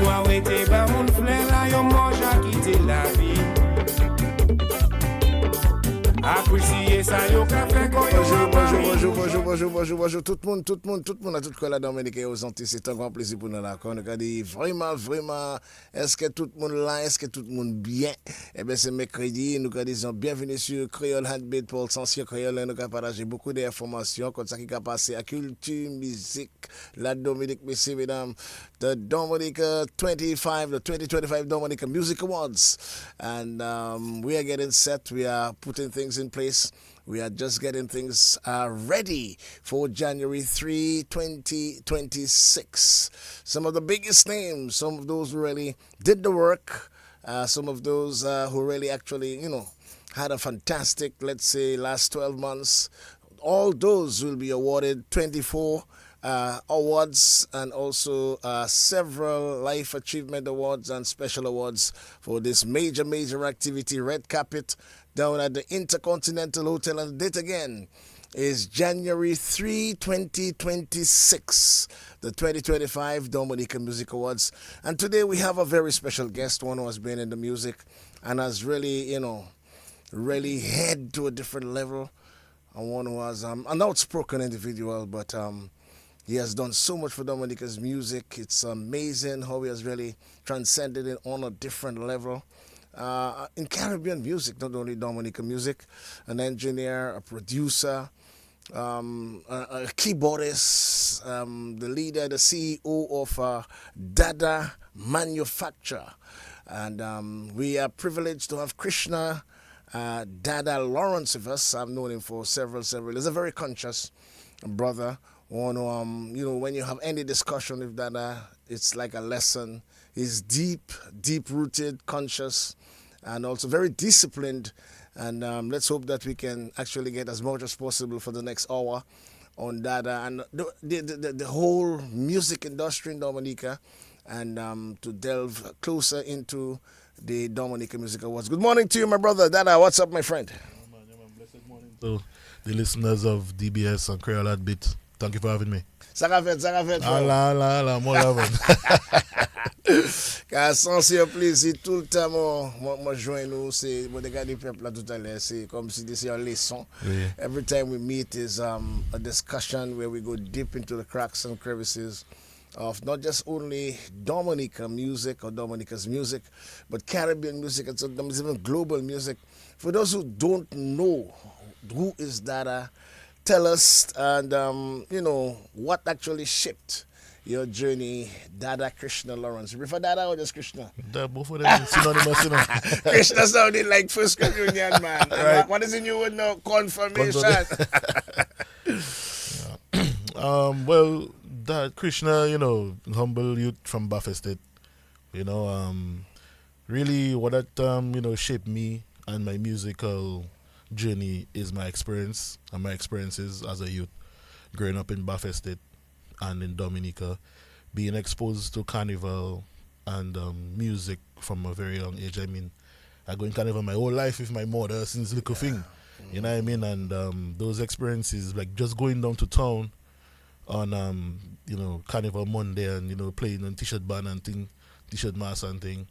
arrêter par mon frère là, yon mange à quitter la vie. Apprécier ça, yo café quand bonjour, tout le monde, à tout quoi la Dominique et aux Antilles, c'est un grand plaisir pour nous là. On a dit vraiment, est-ce que tout le monde là, est-ce que tout le monde bien? Eh bien, c'est mercredi, nous disons bienvenue sur Creole Heartbeat pour le sens créole, nous avons partagé beaucoup d'informations, comme ça qui a passé à culture, musique, la Dominique, messieurs, mesdames, the Dominica 25, the 2025 Dominica Music Awards. And we are getting set, we are putting things in place. We are just getting things ready for January 3, 2026. Some of the biggest names, some of those who really did the work, some of those who really actually, had a fantastic, let's say, last 12 months. All those will be awarded 24 awards and also several Life Achievement Awards and special awards for this major activity, red carpet, down at the Intercontinental Hotel. And the date again is January 3, 2026, the 2025 Dominica Music Awards. And today we have a very special guest, one who has been in the music and has really, really head to a different level. And one who has an outspoken individual, but he has done so much for Dominica's music. It's amazing how he has really transcended it on a different level. In Caribbean music, not only Dominica music, an engineer, a producer, a keyboardist, the leader, the CEO of Dada Manufacture. And we are privileged to have Krishna Dada Lawrence with us. I've known him for several years. He's a very conscious brother. When you have any discussion with Dada, it's like a lesson. He's deep-rooted, conscious, and also very disciplined. And let's hope that we can actually get as much as possible for the next hour on Dada and the whole music industry in Dominica, and to delve closer into the Dominica Music Awards. Good morning to you, my brother. Dada, what's up, my friend? Blessed morning to the listeners of DBS and Creole Heartbeat. Thank you for having me. Ça va fait. Allah, moi l'avant. Car sans un plaisir, tout le temps, moi joins nous, c'est, moi regarder le peuple là tout à l'heure, c'est comme si c'était une leçon. Oui. Every time we meet is a discussion where we go deep into the cracks and crevices of not just only Dominica music or Dominica's music, but Caribbean music and sometimes even global music. For those who don't know who is Dada, tell us, and what actually shaped your journey, Dada Krishna Lawrence. You prefer Dada or just Krishna? Both of them synonymous, Krishna sounded like first communion, man. Right. What is in you with no confirmation? Well, that Krishna, humble youth from Buffet State, really what that shaped me and my musical journey is my experience and my experiences as a youth growing up in Buffet State and in Dominica, being exposed to carnival and music from a very young age. I mean, I go in carnival my whole life with my mother since little thing, you know what I mean? And those experiences, like just going down to town on Carnival Monday and playing on t-shirt band and thing, t-shirt mass and thing.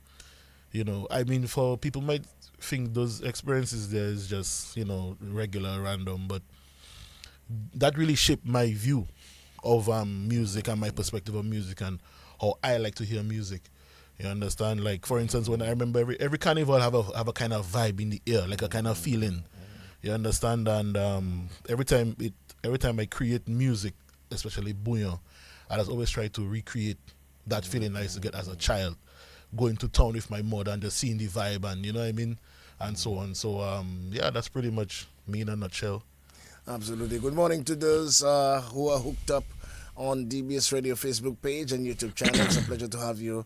I mean, for people might think those experiences there is just regular, random, but that really shaped my view of music and my perspective of music and how I like to hear music. You understand? Like, for instance, when I remember every carnival have a kind of vibe in the air, like a kind of feeling. You understand? And every time I create music, especially bouillon, I just always try to recreate that feeling I used to get as a child, going to town with my mother and just seeing the vibe and you know what I mean, and so on. So that's pretty much me in a nutshell. Absolutely. Good morning to those who are hooked up on DBS Radio Facebook page and YouTube channel. It's a pleasure to have you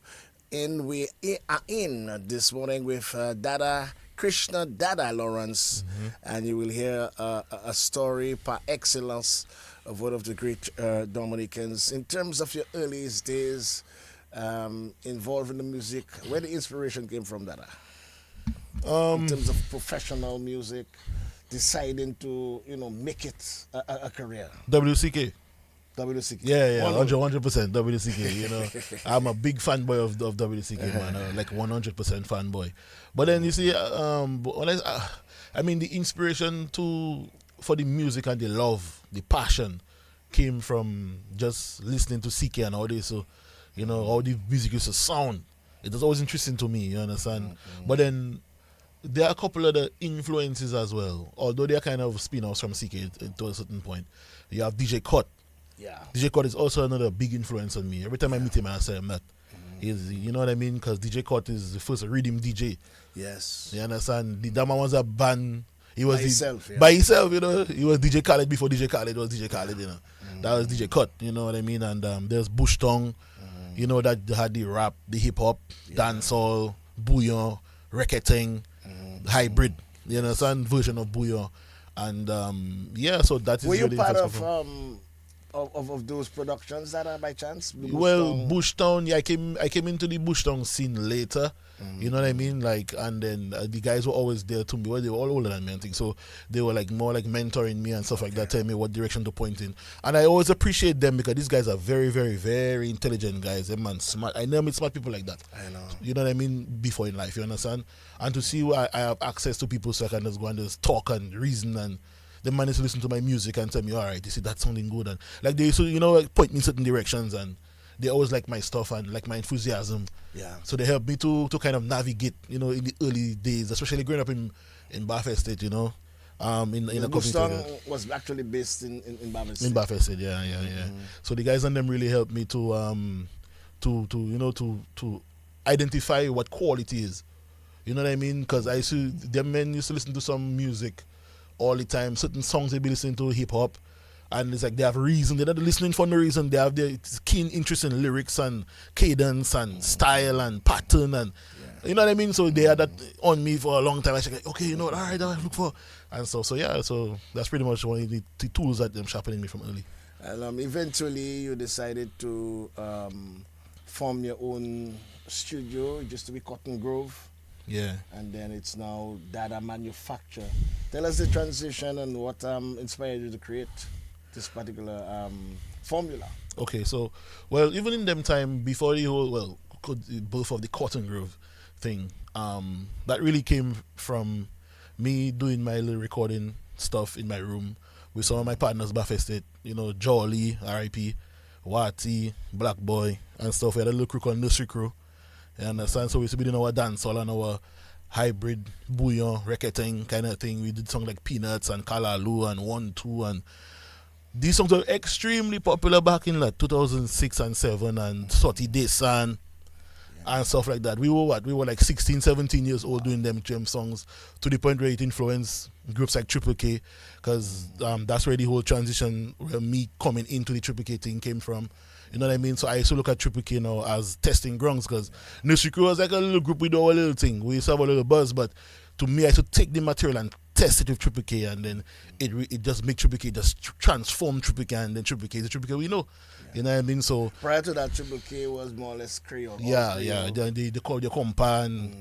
in. We are in this morning with Dada Krishna Dada Lawrence, and you will hear a story par excellence of one of the great Dominicans. In terms of your earliest days involved in the music, where the inspiration came from, Dada? In terms of professional music, deciding to make it a career. WCK. WCK. Yeah, 100% WCK. You know, I'm a big fanboy of WCK, man. Like 100% fanboy. But then you see, I mean, the inspiration for the music and the love, the passion, came from just listening to CK and all this. So, you know, how the music used to sound. It was always interesting to me. You understand? But then there are a couple of the influences as well. Although they are kind of spin-offs from CK to a certain point. You have DJ Cut. Yeah. DJ Cut is also another big influence on me. Every time I meet him, I say him that. He's, you know what I mean? Because DJ Cut is the first rhythm DJ. Yes. You understand? That man was a band. He was by himself, you know. He was DJ Khaled before DJ Khaled was DJ Khaled, you know. That was DJ Cut, you know what I mean? And there's Bush Tongue, you know, that had the rap, the hip hop, dancehall, bouillon, recketing, hybrid, you understand? Version of bouillon. And so that is Were you really part interesting. of those productions that are by chance? Bush Town, yeah, I came into the Bush Town scene later. You know what I mean? Like, and then the guys were always there to me. Well, they were all older than me, I think. So they were like more like mentoring me and stuff like that, telling me what direction to point in. And I always appreciate them because these guys are very, very, very intelligent guys. Them man smart. I never meet smart people like that. I know. You know what I mean? Before in life, you understand? And to see I have access to people so I can just go and just talk and reason, and the man is to listen to my music and tell me, all right, you see, that's sounding good. And like they used to, you know, like point me in certain directions, and they always like my stuff and like my enthusiasm. Yeah. So they helped me to kind of navigate, you know, in the early days, especially growing up in Bath State, you know. In a Mustang was actually based in Bath State. In Bath State, yeah. So the guys and them really helped me to identify what quality is. You know what I mean? Because them men used to listen to some music all the time. Certain songs they be listening to, hip hop, and it's like they have reason. They're not listening for no reason. They have their keen interest in lyrics and cadence and style and pattern, and you know what I mean. So they had that on me for a long time. I said, like, okay, you know what? All right, I look for, and so that's pretty much one of the tools that them sharpening me from early. And eventually, you decided to form your own studio. It used to be Cotton Grove. Yeah. And then it's now Dada Manufacture. Tell us the transition and what inspired you to create this particular formula. Okay, so, well, even in them time, before the whole, both of the Cotton Grove thing, that really came from me doing my little recording stuff in my room with some of my partners, Bath Estate, you know, Jolly, R.I.P., Wati, Black Boy, and stuff. We had a little crew called Nursery Crew. You understand? So we used to be doing our dancehall and our hybrid bouillon, recketing kind of thing. We did songs like Peanuts and Kalalu and 1-2, and these songs were extremely popular back in like 2006 and 7 and Soti Desan and stuff like that. We were like 16, 17 years old doing them songs, to the point where it influenced groups like Triple K, because that's where the whole transition, where me coming into the Triple K thing came from. You know what I mean? So I used to look at Triple K now as testing grounds, because Nursery Crew was like a little group. We do our little thing. We used to have a little buzz, but to me, I used to take the material and test it with Triple K, and then it just make Triple K just transform Triple K, and then Triple K is the Triple K we know. You know what I mean? So prior to that, Triple K was more or less Creole. Yeah. They call their compan.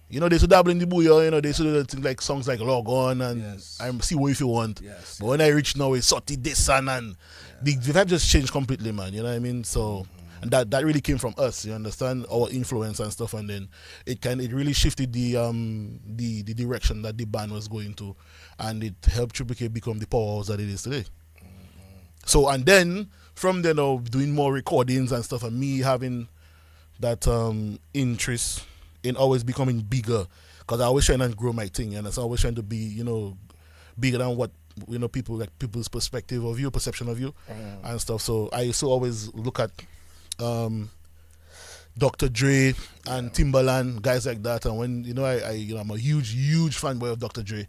You know, they used to dabble in the bouillon, you know, they used to do things like songs like Log On and I See What If You Want. Yes. But when I reach now, it's Soti Desan, and the vibe just changed completely, man. You know what I mean? So, and that really came from us, you understand? Our influence and stuff, and then it really shifted the direction that the band was going to, and it helped Triple K become the powerhouse that it is today. So, and then, from then on, doing more recordings and stuff, and me having that interest in always becoming bigger, because I always trying to grow my thing, and I was always trying to be, you know, bigger than what, you know, people's perspective of you, perception of you, and stuff. So I used to always look at Dr. Dre and Timbaland, guys like that, and when, you know, I'm a huge fanboy of Dr. Dre.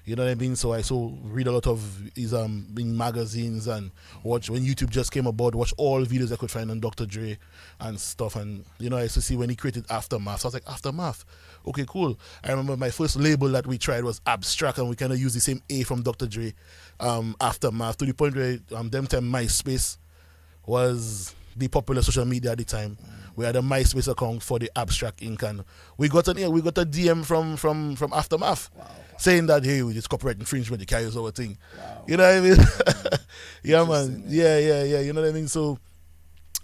You know what I mean? So I read a lot of his in magazines, and watch when YouTube just came about, watch all the videos I could find on Dr. Dre and stuff. And you know, I used to see when he created Aftermath. So I was like, Aftermath, okay, cool. I remember my first label that we tried was Abstract, and we kind of used the same A from Dr. Dre, Aftermath, to the point where them time MySpace was the popular social media at the time. We had a MySpace account for the Abstract Inc. And we got a DM from Aftermath saying that, hey, we just copyright infringement, you carry us over thing. Wow. You know what I mean? Yeah, man. Yeah. You know what I mean? So,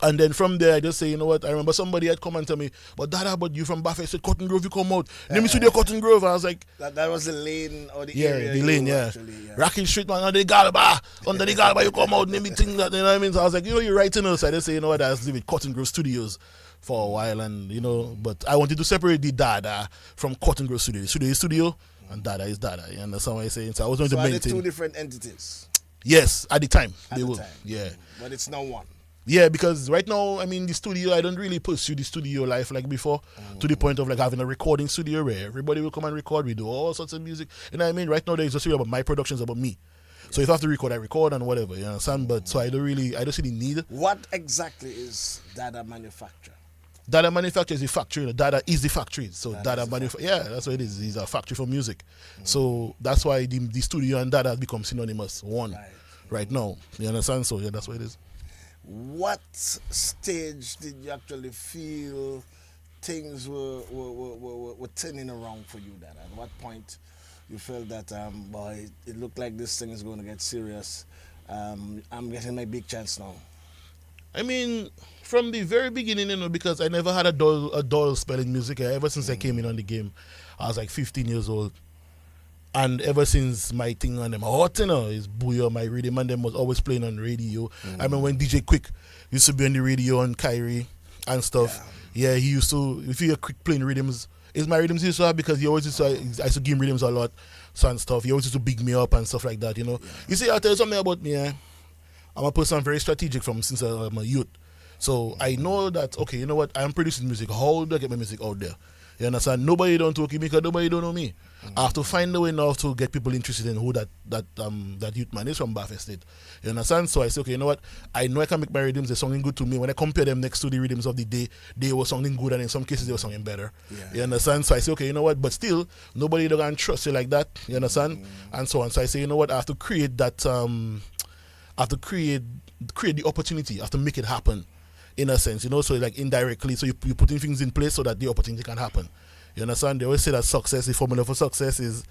and then from there, I just say, you know what? I remember somebody had come and tell me, but Dada, but you from Buffett, said Cotton Grove, you come out. Let me see the Cotton Grove. I was like, that was the lane or the area. The lane, actually, Racking Street, man, under the Galba, you come out, let me think that, you know what I mean? So I was like, you're writing us. I just say, you know what? I was living with Cotton Grove Studios for a while, and but I wanted to separate the Dada from Cotton Grove Studio. Studio is studio, and Dada is Dada. You understand what I'm saying? So I was going to maintain. So are they two different entities? Yes, at the time. At they the were. time. Yeah. But it's now one. Yeah, because right now, I mean, the studio, I don't really pursue the studio life like before, to the point of like having a recording studio where everybody will come and record. We do all sorts of music. You know what I mean? Right now, there's just really about my productions, about me. So if I have to record, I record and whatever, you understand? But so I don't see the need. What exactly is Dada Manufacture? Dada Manufacture is the factory. Dada is the factory. So Dada Manufacture, yeah, that's what it is. It's a factory for music. So that's why the studio and Dada have become synonymous. Right now. You understand? So yeah, that's what it is. What stage did you actually feel things were turning around for you, Dada? At what point you felt that, boy, it looked like this thing is going to get serious. I'm getting my big chance now. I mean, from the very beginning, because I never had a dull spell in music. Ever since I came in on the game, I was like 15 years old. And ever since my thing on them hot, is Booyah, my rhythm, and them was always playing on radio. I remember when DJ Quick used to be on the radio on Kyrie and stuff. Yeah, he used to, if you hear Quick playing rhythms, it's my rhythms he used to have, because he always used to, I used to give him rhythms a lot, so and stuff. He always used to big me up and stuff like that, You see, I'll tell you something about me, I'm a person very strategic since I'm a youth. So I know that, okay, you know what, I'm producing music. How do I get my music out there? You understand? Nobody don't talk to me because nobody don't know me. I have to find a way now to get people interested in who that youth man is from Buffett State. You understand? So I say, okay, you know what? I know I can make my rhythms, they're sounding good to me. When I compare them next to the rhythms of the day, they were sounding good, and in some cases they were sounding better. You understand? So I say, okay, you know what? But still, nobody don't gonna trust you like that. You understand? And so on. So I say, you know what? I have to create that. I have to create the opportunity. I have to make it happen, in a sense, so like indirectly. So you're putting things in place so that the opportunity can happen. You understand? They always say that the formula for success is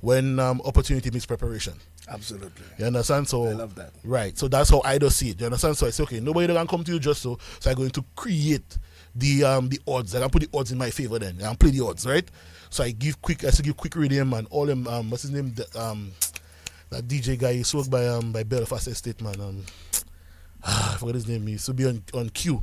when opportunity meets preparation. Absolutely. You understand? So I love that. Right. So that's how I do see it. You understand? So I say, okay, nobody can come to you just so I'm going to create the odds. I can put the odds in my favor then. I can play the odds, right? So I give quick rhythm and all them what's his name? That DJ guy he spoke by Belfast Estate, man. I forgot his name. He used to be on Q.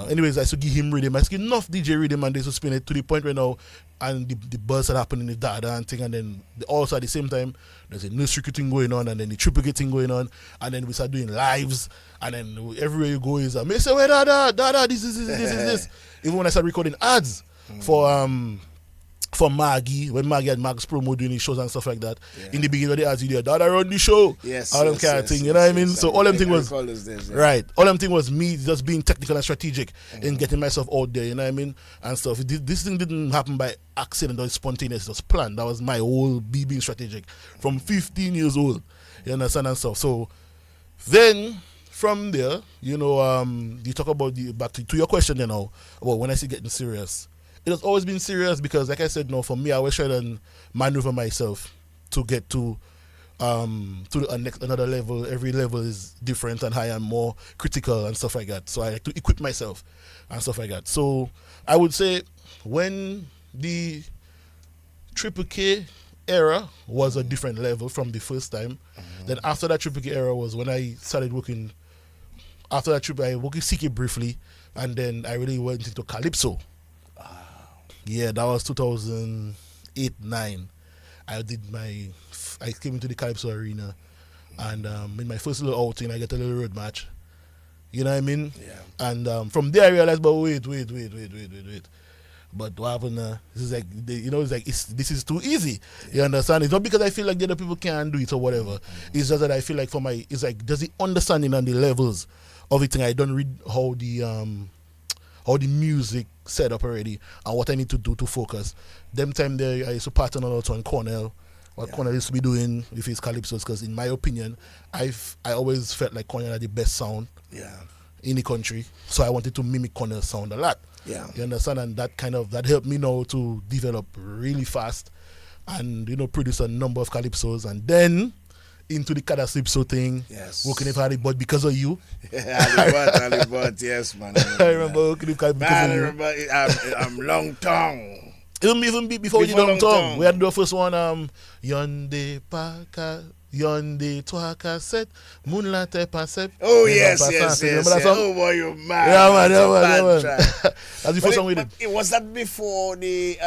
Anyways, I used to give him rhythm. I used to give enough DJ rhythm, and they used to spin it to the point where now, and the buzz had happened in the Dada and thing, and then also at the same time, there's a new circuit thing going on, and then the triplicate thing going on, and then we start doing lives, and then everywhere you go is me say, wait, Dada, this. Even when I started recording ads for Maggie, when Maggie had Max Promo doing his shows and stuff like that. In the beginning of the ads, you did Dada run the show. All them kind of thing, you know what I mean? So all them thing was right. All them thing was me just being technical and strategic in getting myself out there, you know what I mean? And stuff. This thing didn't happen by accident or spontaneous, it was planned. That was my whole being strategic from 15 years old. You understand and stuff. So then from there, you talk about back to your question now about when I say getting serious. It has always been serious because, like I said, for me, I always try to maneuver myself to get to another level. Every level is different and higher and more critical and stuff like that. So I like to equip myself and stuff like that. So I would say when the Triple K era was a different level from the first time, then after that Triple K era was when I started working. After that trip, I worked with CK briefly, and then I really went into Calypso. Yeah, that was 2008-9. I came into the Calypso arena, and in my first little outing, I get a little road match. You know what I mean? Yeah. And from there, I realized, but wait. But what happened? This is like, this is too easy. You understand? It's not because I feel like the other people can't do it or whatever. It's just that I feel like it's like there's the understanding and the levels of it. I don't read how the music set up already and what I need to do to focus. Them time there, I used to partner a lot on Cornell. What Cornell used to be doing with his Calypsos, because in my opinion, I always felt like Cornell had the best sound. Yeah. in the country. So I wanted to mimic Connell's sound a lot. Yeah. You understand? And that helped me now to develop really fast and, produce a number of calypsos. And then into the calypso thing. Yes. Working with Harry, but because of you. Alibot, yes, man. I remember working with Harry because of you. I'm long tongue. Even before we did Long Tongue, we had the first one, Yonde Paka, Yonde Twaka Set, Moonlight Pasep. Oh, yes. Remember that song? Oh, boy, you're mad. Yeah, man. That's the first song we did. Was that before the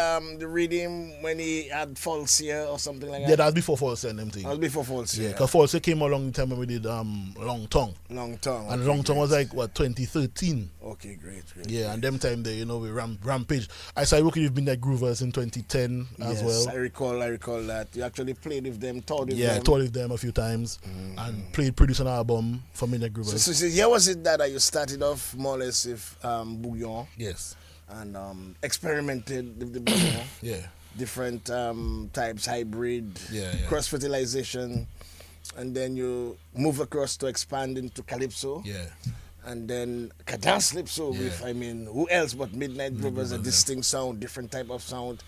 reading when he had Falsia or something like that? Yeah, that was before Falsia and them things. That was before Falsia. Yeah, because Falsia came along the time when we did Long Tongue. Long Tongue. And Long Tongue was like, 2013. Okay, great. Yeah, and them time they, we rampage. I started working with Midnight Groovers in 2010 as well. I recall that. You actually played with them, toured with them. Yeah, toured with them a few times and produced an album for Midnight Groovers. So here was it that you started off more or less with Bouillon? Yes. And experimented with the Bouillon. Yeah. Different types, hybrid, cross-fertilization. And then you move across to expand into Calypso. Yeah. And then Cadence Calypso with, who else but Midnight Groovers, a distinct sound, different type of sound.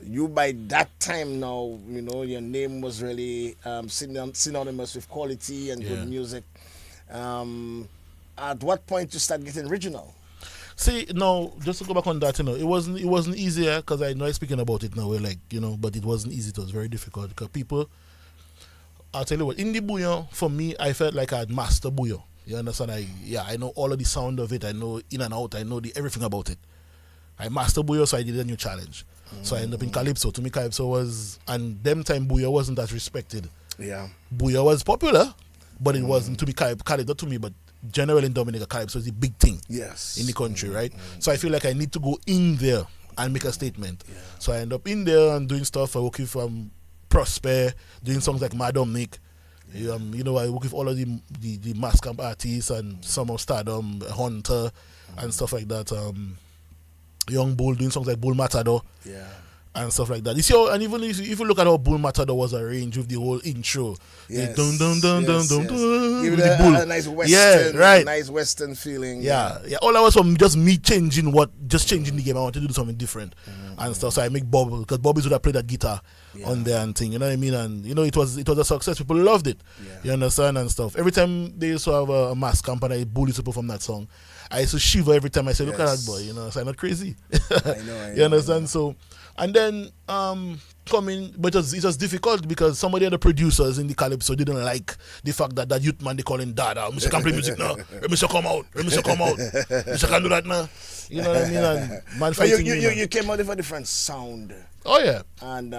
You, by that time now, your name was really synonymous with quality and good music. At what point you start getting original? See, no, just to go back on that, it wasn't easier because I know I'm speaking about it now. We're like, but it wasn't easy. It was very difficult because people, I'll tell you what, in the bouillon, for me, I felt like I had mastered bouillon. You understand? I know all of the sound of it. I know in and out. I know everything about it. I mastered bouillon, so I did a new challenge. So I ended up in Calypso. To me, Calypso was, and them time bouillon wasn't as respected. Yeah. Bouillon was popular, but it wasn't to me Calypso, not to me, but generally in Dominica, Calypso is the big thing. Yes. In the country, right? So I feel like I need to go in there and make a statement. Yeah. So I end up in there and doing stuff. I working from Prosper, doing songs like Madam Nick. I work with all of the mass camp artists and some of Stardom, Hunter, and stuff like that. Young Bull doing songs like Bull Matador, and stuff like that. You see, and even if you look at how Bull Matador was arranged with the whole intro, yes, dun dun dun dun dun dun, give with it the bull. a nice western, nice western feeling. Yeah. All that was from just me changing the game. I wanted to do something different and stuff. So I make Bob, because Bobby's would have played that guitar on there and thing. You know what I mean? And it was a success. People loved it. Yeah. You understand and stuff. Every time they used to have a mass camp and I bullied people from that song, I used to shiver every time I say, look at that boy, so I'm not crazy. I know. You understand? So, and then coming, but it was difficult because somebody of the producers in the Calypso didn't like the fact that youth man, they call him Dada. Mr. can't play music now. Mr. come out. Mr. can't do that now. You know what I mean? And man fighting you came out with a different sound. Oh yeah. And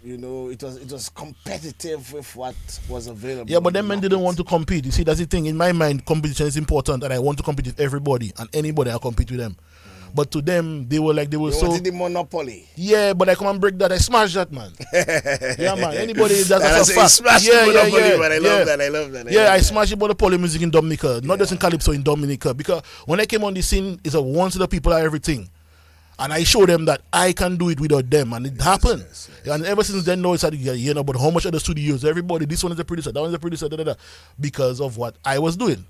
it was competitive with what was available. Yeah, but them men didn't want to compete. You see, that's the thing. In my mind, competition is important, and I want to compete with everybody and anybody. I compete with them. But to them, they were so. Wanted the monopoly. Yeah, but I come and break that. I smash that, man. Yeah, man. Anybody that's a fact. Smash the monopoly, man. I love that. Yeah, I smash the monopoly music in Dominica, not just in Calypso, in Dominica. Because when I came on the scene, it's once the people are everything. And I showed them that I can do it without them, and it happened. Yes. And ever since then, now it's like, but how much other studios? Everybody, this one is a producer, that one is a producer, because of what I was doing.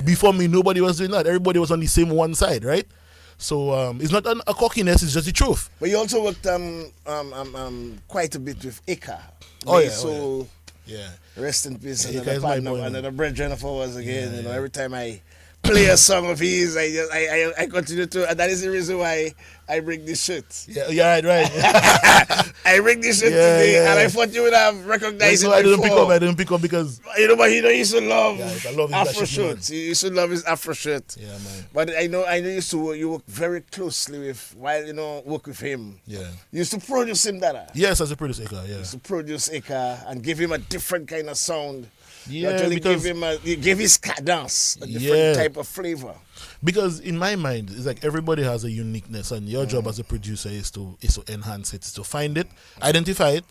Before me, nobody was doing that. Everybody was on the same one side, right? So it's not a cockiness; it's just the truth. But you also worked quite a bit with Ika. Rest in peace. Another brethren of ours again. Every time I play a song of his, I continue to, and that is the reason why I bring this shirt. Yeah, right. I bring this shirt today, and I thought you would have recognized it before. I didn't pick up because but he used to love Afro shirts. He used to love his Afro shirt. Yeah, man. But I know you work very closely with work with him. Yeah. You used to produce him, Dada. Yes, as a producer, yeah. You used to produce Ika and give him a different kind of sound. Yeah, because you give his cadence a different type of flavor. Because in my mind, it's like everybody has a uniqueness, and your job as a producer is to enhance it, is to find it, identify it,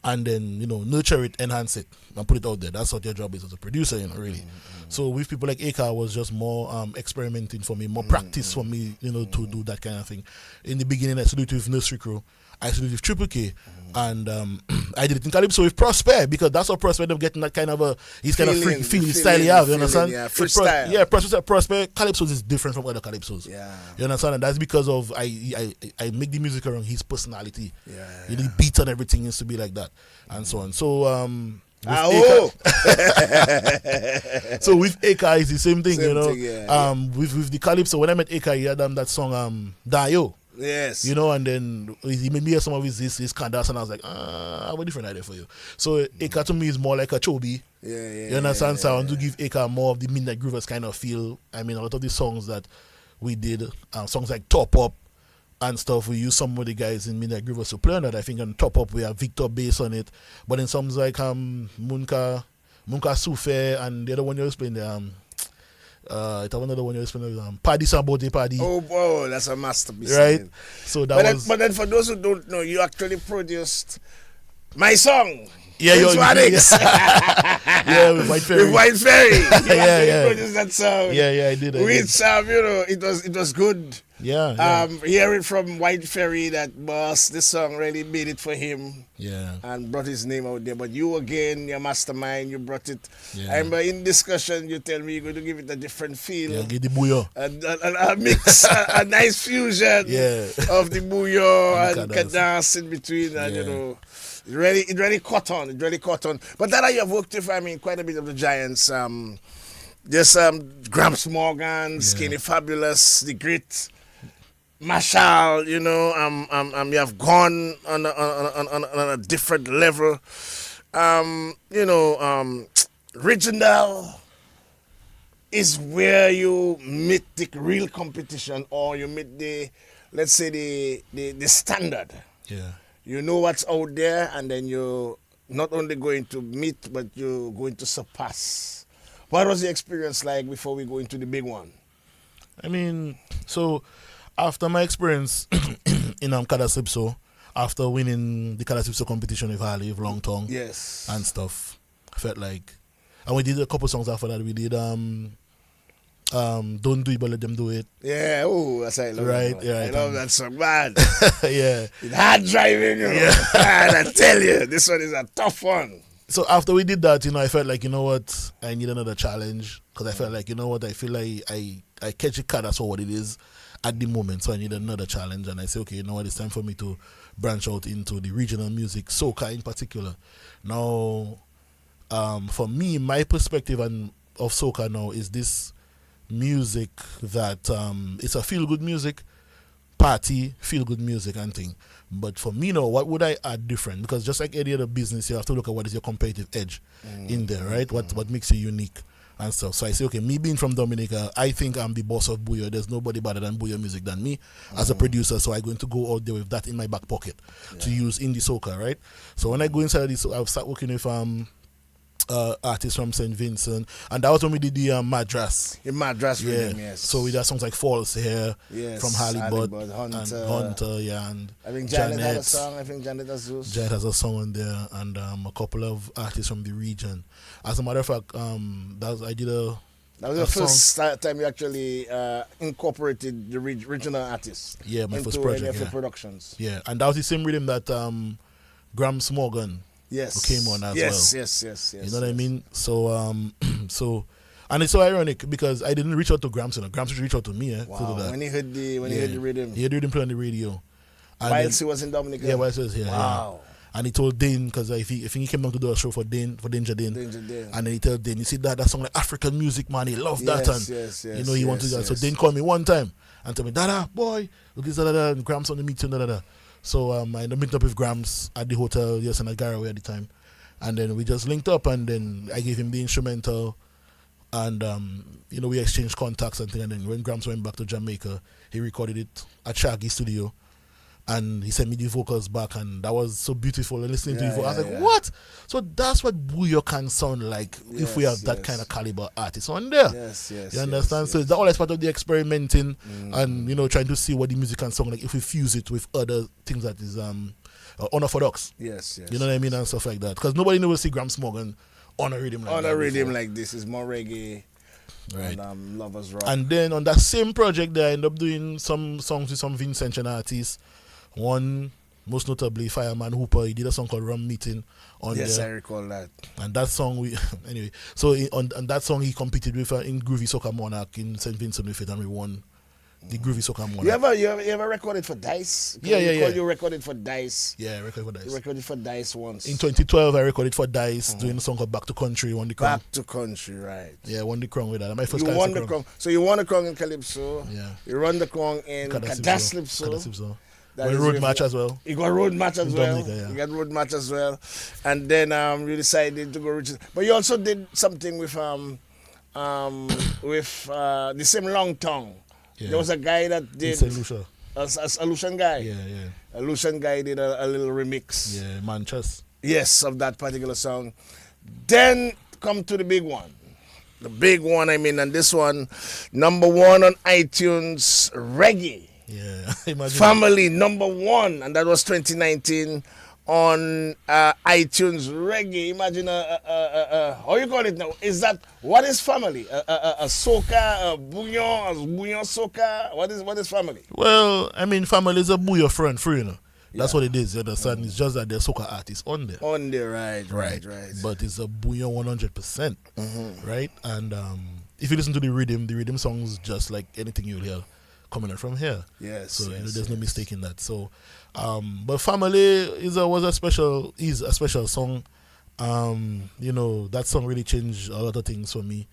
and then nurture it, enhance it, and put it out there. That's what your job is as a producer, really. So with people like Aka was just more experimenting for me, more practice for me, to do that kind of thing. In the beginning, I used to do it with Nursery Crew. I used to do it with Triple K, and I did it in Calypso with Prosper, because that's what Prosper ended up getting that kind of he's kind of free feeling style you have, you understand? Yeah, freestyle. Yeah, Prosper Calypsos is different from other Calypsos. Yeah. You understand? And that's because of I make the music around his personality. Yeah. The beats and everything used to be like that, and so on. So so with Aka it's the same thing, with the Calypso. When I met Aka, he had that song Dayo. Yes. And then he made me hear some of his candas, and I was like, I have a different idea for you. So Aka to me is more like a Chobi. You understand? So I want to give Aka more of the Midnight Groovers kind of feel. I mean, a lot of the songs that we did, songs like Top Up and stuff, we use some of the guys in Midnight Groovers to play on that. I think on Top Up we have Victor bass on it, but in songs like Munka Sufe, and the other one you was playing it have another one you was playing Paddy Sabote Paddy. Oh, that's a masterpiece, right? So but then for those who don't know, you actually produced my song. Yeah, with White Ferry. With White Ferry. You produced that song. Yeah, I did. Which it was good. Yeah. Hearing from White Ferry that this song really made it for him. Yeah. And brought his name out there. But you again, your mastermind, you brought it. Yeah. I remember in discussion you tell me you're going to give it a different feel. Yeah, get the bouillon. A mix, a nice fusion of the bouillon and cadence in between, and it really caught on. But that you have worked with, quite a bit of the giants. Gramps Morgan, Skinny Fabulous, The Grit, Marshall. You have gone on a different level. Regional is where you meet the real competition, or you meet the standard. Yeah. You know what's out there, and then you're not only going to meet, but you're going to surpass. What was the experience like before we go into the big one? I mean, so after my experience in Calypso, after winning the Calypso competition with Harley, with Long Tongue, and stuff, I felt like, and we did a couple songs after that. We did Don't Do It But Let Them Do It. Yeah, that's I love that. Yeah, I love that song, man. Yeah. It's hard driving, Yeah. Man, I tell you, this one is a tough one. So after we did that, I felt like, I need another challenge, because I felt like, I feel like I catch a cat, that's what it is at the moment, so I need another challenge, and I say, okay, it's time for me to branch out into the regional music, soca in particular. Now, for me, my perspective of soca now is this music that it's a feel-good music, party, feel-good music and thing. But for me now, what would I add different? Because just like any other business, you have to look at what is your competitive edge in there, right? What makes you unique and stuff. So I say, okay, me being from Dominica, I think I'm the boss of Bouyo. There's nobody better than Bouyo music than me as a producer. So I'm going to go out there with that in my back pocket to use in the soca, right? So when I go inside this, I'll start working with artists from St. Vincent, and that was when we did the Madras. In Madras, yes. So we did songs like False Hair from Halibut, Hunter, and Hunter, and I think Janet had a song. I think Janet has those. Janet has a song on there, and a couple of artists from the region. As a matter of fact, that was the first time you actually incorporated the regional artists. Yeah, my first project. Into productions. Yeah, and that was the same rhythm that Gramps Morgan. Yes. Came on as well. Yes. You know what I mean? So, and it's so ironic because I didn't reach out to Gramps. Gramps reached out to me. Wow. To do that. When he heard the rhythm. He heard the rhythm play on the radio. Whilst he was in Dominica. Yeah, whilst he was here. Wow. Yeah. And he told Dane, because I think he came down to do a show for Danger Dane. And then he told Dane, you see that song like African music, man, he loved that. And he wanted that. So Dane called me one time and told me, Dada, boy, look at that, and Gramps on the meeting, da. So I ended up meeting up with Gramps at the hotel, in at Garaway at the time. And then we just linked up, and then I gave him the instrumental, and we exchanged contacts and things. And then when Gramps went back to Jamaica, he recorded it at Shaggy Studio. And he sent me the vocals back, and that was so beautiful. And listening to Yeah, the vocals, I was yeah, like, yeah. what? So that's what Booyah can sound like if we have Yes, that yes. kind of caliber artist on there. Yes, yes. You understand? yes, So yes. it's all as part of the experimenting and, trying to see what the music can sound like if we fuse it with other things that is unorthodox. Yes, yes. You know what I mean? And stuff like that. Because nobody knows see Gram Smog and on a rhythm like On that a rhythm before. like this is more reggae Right. and lovers rock. And then on that same project, I ended up doing some songs with some Vincentian artists. One, most notably, Fireman Hooper. He did a song called Rum Meeting on yes, there. I recall that. And that song, anyway, so on that song, he competed with in Groovy Soca Monarch in St. Vincent with it, and we won the Groovy Soca Monarch. You ever recorded for Dice? Yeah. You recorded for Dice. Yeah, I recorded for You Dice. recorded for Dice once. In 2012, I recorded for Dice, doing a song called Back to Country, won the crown. Back to country, right? Yeah, won the crown with that. My first You Calypso won the crown. So you won the crown in Calypso. Yeah. You won the crown in Cadaslypso. Cadaslypso. That Won is road with- match as well. You got road match as In well. Dominica, yeah. You got road match as well, and then you decided to go reach. But you also did something with the same long tongue. Yeah. There was a guy that did St. Lucia. a Lucian guy. Yeah. A Lucian guy did a little remix. Yeah, Manchester. Yes, of that particular song. Then come to the big one. The big one, I mean, and this one, #1 on iTunes, Reggae. Yeah, imagine. Family #1, and that was 2019 on iTunes Reggae. Imagine how you call it now? Is that what is family? A soca, a bouillon soca. What is family? Well, I mean, family is a Booyah friend free, you know. That's what it is, you understand? It's just that there's soca artists on there. On there, right. But it's a Booyah 100%, right? And if you listen to the rhythm songs just like anything you'll hear coming out from here. Yes. So yes, there's no mistake in that. So, but family is a special song. That song really changed a lot of things for me.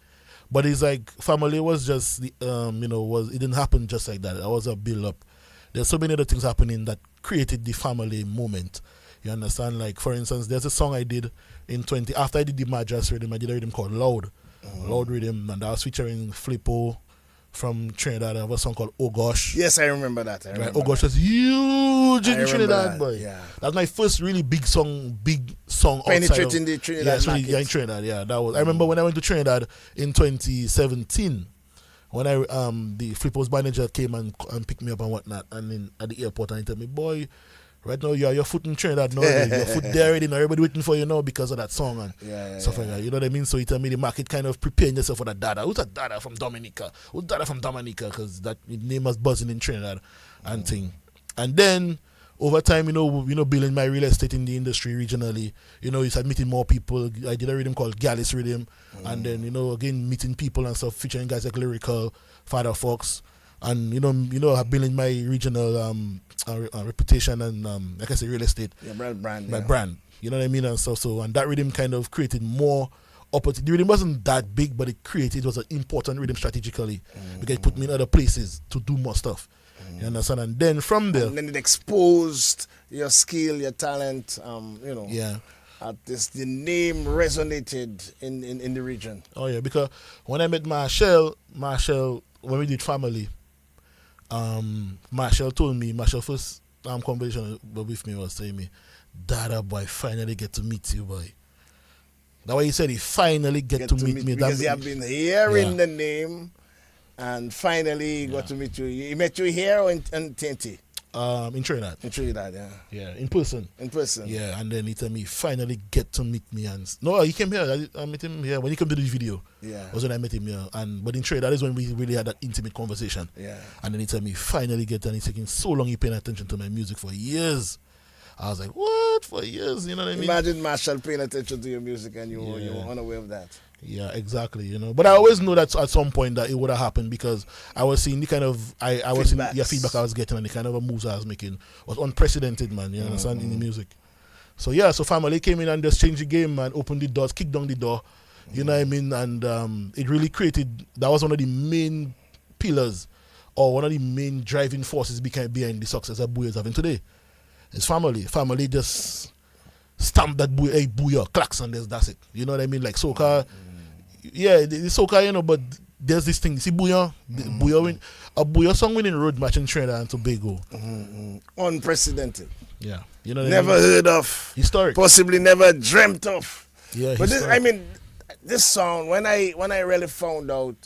But it's like family was just it didn't happen just like that. It was a build up. There's so many other things happening that created the family moment. You understand? Like for instance, there's a song I did in after I did the Madras rhythm, I did a rhythm called Loud. Loud rhythm, and I was featuring Flippo from Trinidad. I have a song called Oh Gosh. Yes, I remember that. Right? Oh Gosh was huge in I remember Trinidad, that, boy. yeah. That's my first really big song Penetrating outside the Trinidad yeah, market. yeah, in Trinidad. Yeah, that was. I remember when I went to Trinidad in 2017. When the Flippo's manager came and picked me up and whatnot, and at the airport, and he told me, boy, right now you're your foot in Trinidad now, your foot there already, now everybody waiting for you now because of that song and stuff like that. You know what I mean? So he told me the market kind of preparing yourself for that dada. Who's that dada from Dominica? Who's dada from Dominica? Because that name was buzzing in Trinidad and thing. And then over time, building my real estate in the industry regionally, you start meeting more people. I did a rhythm called Gallus Rhythm, and then again meeting people and stuff, featuring guys like Lyrical, Father Fox, and have building my regional reputation and like I say, real estate. Yeah, brand. My brand. You know what I mean and stuff. So and that rhythm kind of created more opportunity. The rhythm wasn't that big, but it was an important rhythm strategically because it put me in other places to do more stuff. You understand? And then from there, And then it exposed your skill, your talent. yeah. The name resonated in the region. Oh yeah, because when I met Marshall, when we did family, Marshall first conversation with me was saying me, Dada boy, finally get to meet you, boy. That's why he said he finally get to meet me. Because you have been hearing the name, and finally he got to meet you. He met you here or in TNT? In Trinidad. In Trinidad, yeah. Yeah, in person. In person. Yeah, and then he told me finally get to meet me no, he came here. I met him here when he came to the video. Yeah. Was when I met him here, but in Trinidad is when we really had that intimate conversation. Yeah. And then he told me finally get, and he's taking so long. He paying attention to my music for years. I was like, what? For years? You know what I mean? Imagine Marshall paying attention to your music and you were unaware of that. Yeah, exactly. But I always knew that at some point that it would have happened because I was seeing the kind of I was seeing the feedback I was getting and the kind of moves I was making was unprecedented, man. You understand in the music. So yeah, so family came in and just changed the game and opened the doors, kicked down the door. You know what I mean? And it really created. That was one of the main pillars or one of the main driving forces behind the success that Booyah is having today. It's family. Family just stamp that Booyah, klaxon, that's it. You know what I mean? Like soca. Yeah, the soca, but there's this thing. See, Bouillon, a Bouillon song winning road match in Trinidad and Tobago. Unprecedented. Yeah, you know, Never heard of. Historic. Possibly never dreamt of. Yeah, but this song, when I really found out,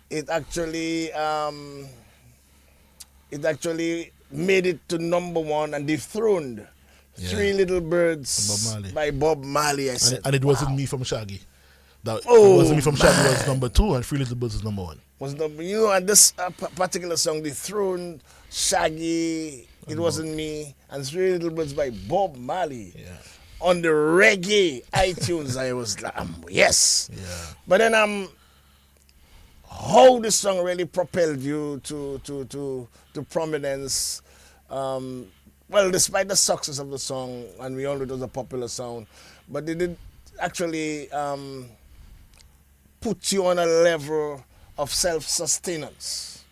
it actually made it to number one and dethroned Three Little Birds by Bob Marley. I said, and it wasn't Me from Shaggy. It Oh, wasn't Me from Shaggy was number 2, and Three Little Birds was number 1. And this particular song dethroned Shaggy. It wasn't Me, and Three Little Birds by Bob Marley. Yeah. On the reggae iTunes, I was like, yes. Yeah. But then how this song really propelled you to prominence. Well, despite the success of the song, and we all know it was a popular song, but it did actually put you on a level of self-sustenance.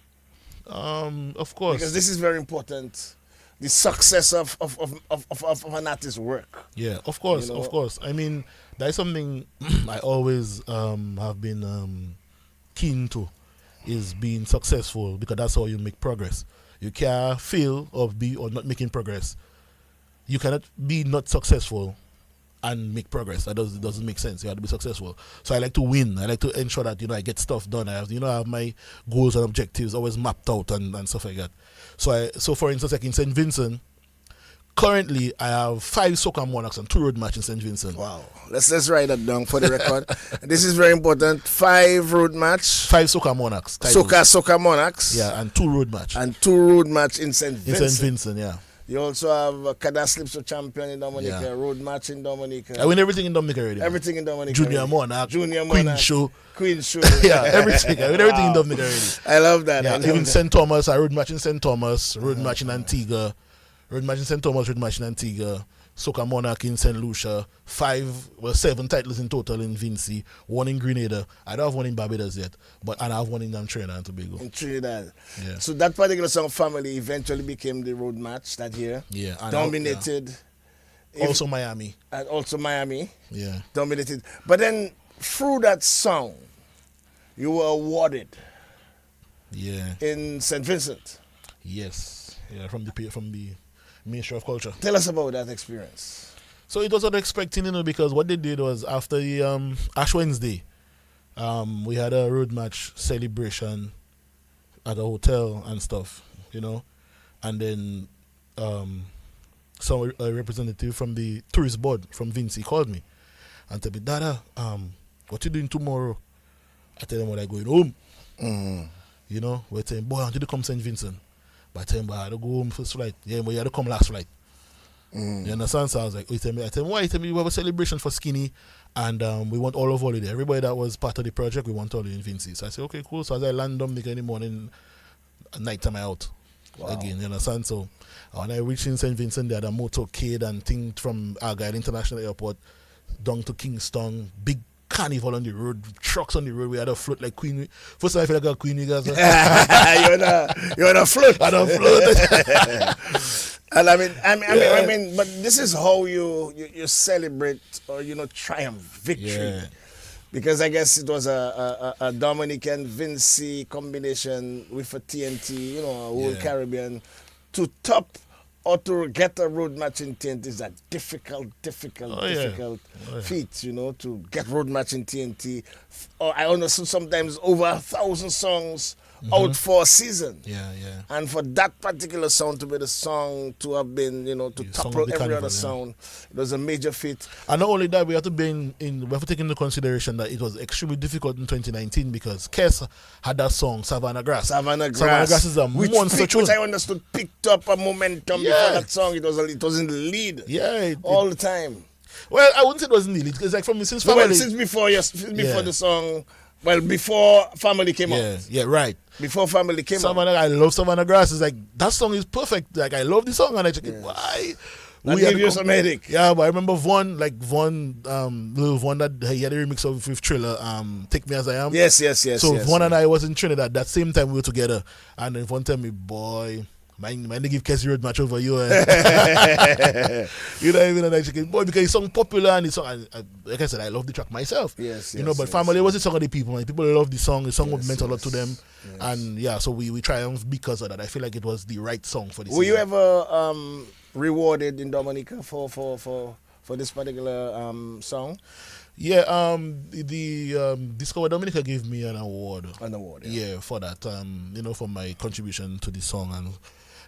Of course. Because this is very important. The success of an artist's work. Yeah, of course, You know? of course. I mean, that is something I always have been keen to, is being successful, because that's how you make progress. You can't fail or not making progress. You cannot be not successful and make progress. That doesn't make sense. You have to be successful. So I like to win. I like to ensure that I get stuff done. I have my goals and objectives always mapped out and stuff like that. So for instance, like in St. Vincent, currently I have 5 Soca Monarchs and 2 road matches in St. Vincent. Wow. Let's write that down for the record. This is very important. 5 road match. 5 Soca Monarchs. Titles. Soca Monarchs. Yeah, and 2 road match. And 2 road match in St. Vincent. In St. Vincent, yeah. You also have Kada Slips of Champion in Dominica, Yeah. road match in Dominica. I win everything in Dominica already. Everything in Dominica. Junior already. Monarch, Junior Queen Monarch, Show. Queen Show. Yeah, everything. I win everything in Dominica already. I love that. Yeah, I love even that. St. Thomas, I road match in St. Thomas, road match in Antigua, road match in St. Thomas, road match in Antigua, Soca Monarch in St. Lucia, 7 titles in total in Vinci, 1 in Grenada. I don't have 1 in Barbados yet, and I have 1 in Trinidad and Tobago. In Trinidad. Yeah. So that particular song, Family, eventually became the road match that year. Yeah. And Dominated. Also Miami. And also Miami. Yeah. Dominated. But then through that song, you were awarded Yeah. in St. Vincent. Yes. Yeah, from the Ministry of Culture. Tell us about that experience. So it was unexpected, because what they did was, after the Ash Wednesday, we had a road match celebration at a hotel and stuff, and then a representative from the tourist board from Vinci called me and told me, Dada, what you doing tomorrow? I tell them, what, I going home. We're saying, boy, I want you to come St. Vincent. But I tell him, I had to go home first flight. Yeah, but you had to come last flight. You understand? So I was like, I tell him, why? He tell me, we have a celebration for Skinny, and we want all of holiday. Everybody that was part of the project, we want holiday in Vinci. So I said, okay, cool. So as I land Dominica in the morning, at night time I out. Wow. Again, you understand? So when I reached in St. Vincent, they had a motorcade and thing from Argyle International Airport down to Kingston, big carnival on the road, trucks on the road. We had a float like Queen. First time I feel like a Queen, you guys. You're on a float. I don't float. And I mean, but this is how you celebrate or triumph, victory. Yeah. Because I guess it was a Dominican Vinci combination with a TNT, a whole Caribbean, to top or to get a road match in TNT is a difficult feat, to get road match in TNT. Or I understood sometimes over 1,000 songs out for a season. Yeah. And for that particular song to be the song to have been, to topple every other sound, it was a major feat. And not only that, we have to take into consideration that it was extremely difficult in 2019 because Kes had that song, Savannah Grass. Savannah Grass is a monster tune. Which I understood picked up a momentum before that song. It was in the lead. Yeah. All the time. Well, I wouldn't say it was in the lead. It's like since Family. Well, since before the song. Well, before Family came out. Yeah, right. Before Family came out. I love Savannah Grass. It's like, that song is perfect. Like, I love the song. And I check it. Why? That gave you some headache. Yeah, but I remember Lil Von that he had a remix of with Thriller, Take Me As I Am. Yes. So Von and I was in Trinidad that same time we were together. And then Von told me, boy, Man, they give Kessie Road match over you. You know what I mean? And I say, boy, because it's song popular and it's song, and like I said, I love the track myself. Yes, you know, but Family was the song of the people, man. People love the song. The song meant a lot to them. Yes. And yeah, so we triumphed because of that. I feel like it was the right song for this. Were you ever rewarded in Dominica for this particular song? Yeah, the Discover Dominica gave me an award. An award, yeah, for that. You know, for my contribution to the song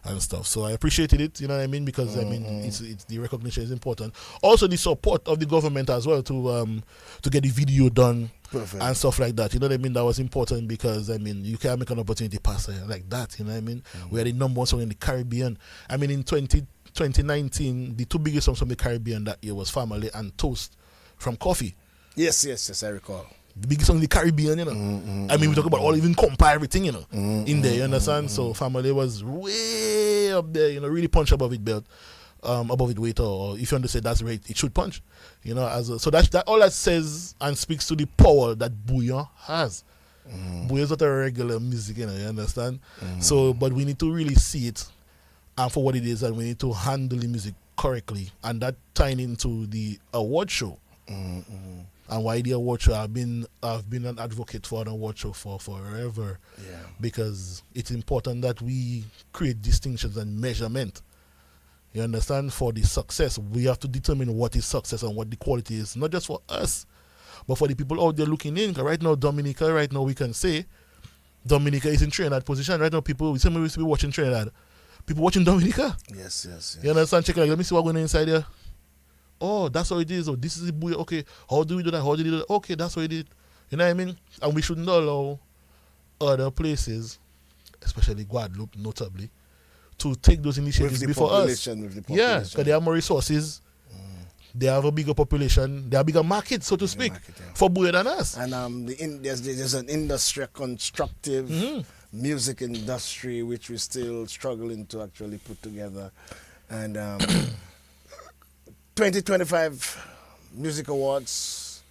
and stuff. So I appreciated it. You know what I mean? Because I mean, it's the recognition is important. Also, the support of the government as well to get the video done. Perfect. And stuff like that. You know what I mean? That was important because I mean, you can't make an opportunity pass like that. You know what I mean? We are the number one song in the Caribbean. I mean, in 2019, the two biggest songs from the Caribbean that year was Family and Toast from Coffee. Yes, I recall. The biggest song in the Caribbean, you know. I mean, we talk about all, even compare everything, you know, in there, you understand? So Family was way up there, you know, really punch above it belt, above it weight, or if you understand that's right, it should punch, you know. So that all that says and speaks to the power that Bouillon has. Bouillon is not a regular music, you know, you understand? So, but we need to really see it for what it is, and we need to handle the music correctly, and that tying into the award show. And why the award show? I've been an advocate for an award show for forever. Yeah. Because it's important that we create distinctions and measurement. You understand? For the success, we have to determine what is success and what the quality is, not just for us, but for the people out there looking in. Right now, Dominica, we can say Dominica is in Trinidad position. Right now, we say we used to be watching Trinidad. People watching Dominica. Yes. You understand? Check it out. Let me see what's going on inside here. Oh, that's how it is. Oh, this is the Bouillon. Okay, how do we do that? How did we do that? Okay, that's what it is. You know what I mean? And we shouldn't allow other places, especially Guadeloupe, notably, to take those initiatives before us. Yeah, because they have more resources. They have a bigger population. They have a bigger market, so to speak, for Bouillon than us. And there's an industry, a constructive music industry, which we're still struggling to actually put together. And 2025 Music Awards,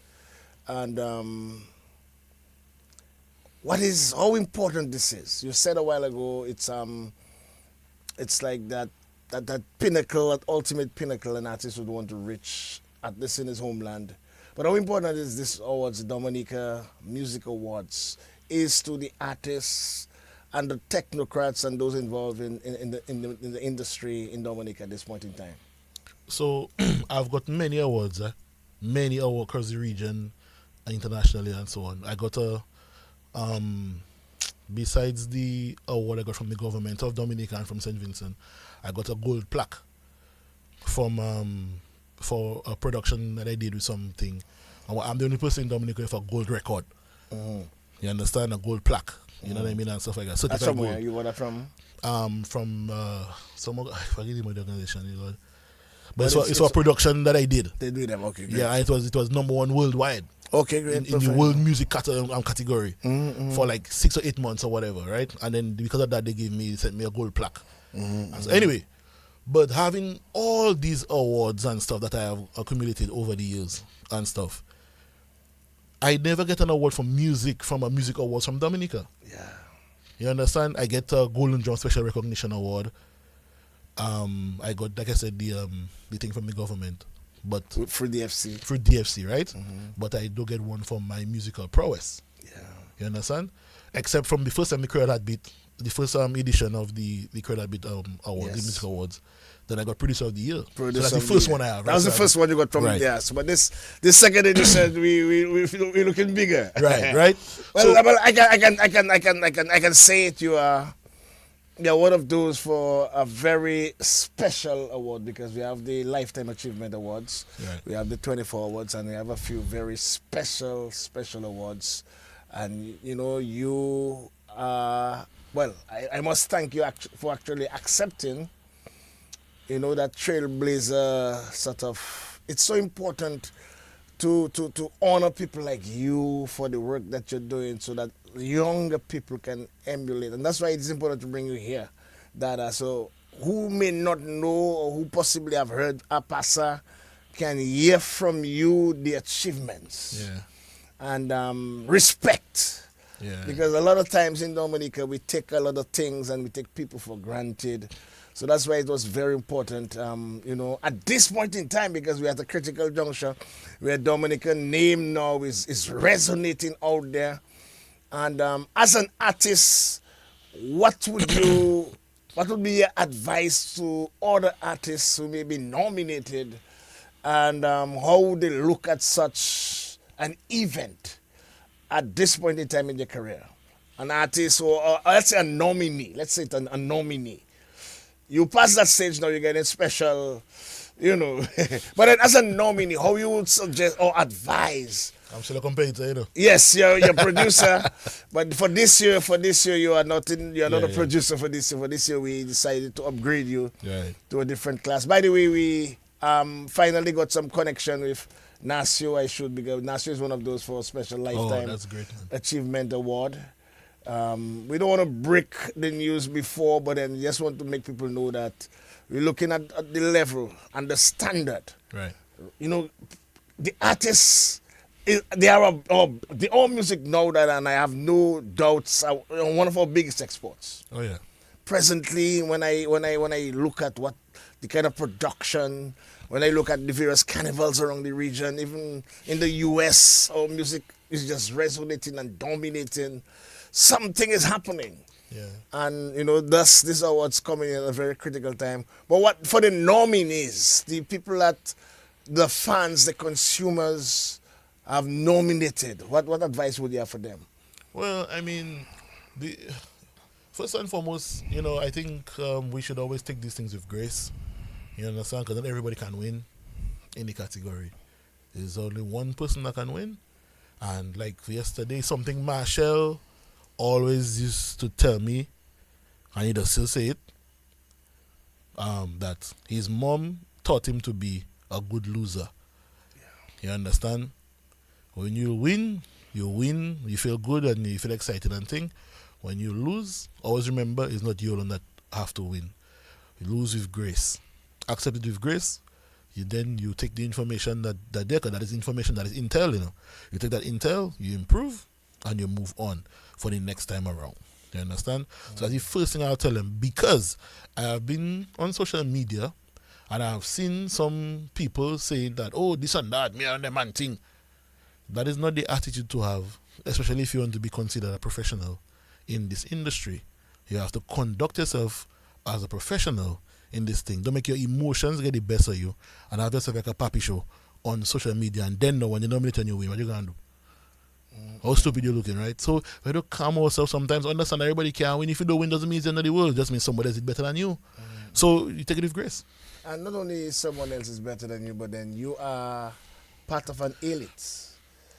and how important this is. You said a while ago, it's like that pinnacle, that ultimate pinnacle an artist would want to reach, at least in his homeland. But how important is this awards, the Dominica Music Awards, is to the artists and the technocrats and those involved in the industry in Dominica at this point in time? So I've got many awards across the region, internationally and so on. I got besides the award I got from the government of Dominica and from St. Vincent, I got a gold plaque from for a production that I did with something. I'm the only person in Dominica with a gold record. You understand? A gold plaque. You know what I mean? And stuff like that. That's from where? You got that from? From some, I forget the organization, you know. But it's a production that I did. They do them, okay. Great. Yeah, it was #1 worldwide. Okay, great. In the world music category for like 6 or 8 months or whatever, right? And then because of that, they sent me a gold plaque. So anyway, but having all these awards and stuff that I have accumulated over the years and stuff, I never get an award from a music awards from Dominica. Yeah. You understand? I get a Golden Drum Special Recognition Award. I got, like I said, the thing from the government, but through DFC, right? But I do get one for my musical prowess. Yeah, you understand? Except from the first time the Creole Heartbeat, the first edition of the Creole Heartbeat award, the music awards. Then I got Producer of the Year. So that's the first one I have. That was the first one you got from yes. But this second edition, we're looking bigger. Right. Well, I can say it. You are one of those for a very special award, because we have the Lifetime Achievement Awards, we have the 24 awards, and we have a few very special awards. And you are, well, I must thank you for actually accepting, that trailblazer sort of. It's so important to honor people like you for the work that you're doing, so that younger people can emulate. And that's why it's important to bring you here, Dada. So who may not know, or who possibly have heard Apasa, can hear from you the achievements and respect Yeah. Because a lot of times in Dominica, we take a lot of things and we take people for granted. So that's why it was very important, at this point in time, because we're at a critical juncture where Dominican name now is resonating out there. And as an artist, what would be your advice to other artists who may be nominated, and how would they look at such an event at this point in time in your career? An artist, or let's say a nominee, a nominee. You pass that stage now, you're getting special, But then as a nominee, how you would suggest or advise? I'm still a competitor, Yes, you're a producer, but for this year, you are not a producer for this year. For this year, we decided to upgrade you to a different class. By the way, we finally got some connection with Nasio. Because Nasio is one of those for special lifetime that's great, man. achievement award. We don't want to break the news before, but then just want to make people know that we're looking at the level and the standard. Right. The artists, they are the all music know that, and I have no doubts, are one of our biggest exports. Oh yeah. Presently, when I look at what the kind of production, when I look at the various carnivals around the region, even in the US, our music is just resonating and dominating. Something is happening. Yeah. And, thus this award's coming at a very critical time. But what for the nominees, the people that the fans, the consumers have nominated, what advice would you have for them? Well, I mean, first and foremost, I think we should always take these things with grace. You understand? Because not everybody can win in the category. There's only one person that can win. And like yesterday, something Marshall always used to tell me, and he does still say it, that his mom taught him to be a good loser. Yeah. You understand? When you win, you feel good and you feel excited and thing. When you lose, always remember it's not you alone that have to win. You lose with grace. Accept it with grace. You take the information that is information, that is intel, You take that intel, you improve, and you move on for the next time around. You understand? So that's the first thing I'll tell them, because I have been on social media and I have seen some people saying that, oh, this and that, me and them and thing. That is not the attitude to have, especially if you want to be considered a professional in this industry. You have to conduct yourself as a professional in this thing. Don't make your emotions get the best of you and have yourself like a papi show on social media, and then when you nominate and you win, what you gonna do? How stupid you're looking, right? So we have to calm ourselves sometimes, understand that everybody can win. If you don't win, doesn't mean it's the end of the world. It just means somebody else is better than you. So you take it with grace. And not only someone else is better than you, but then you are part of an elite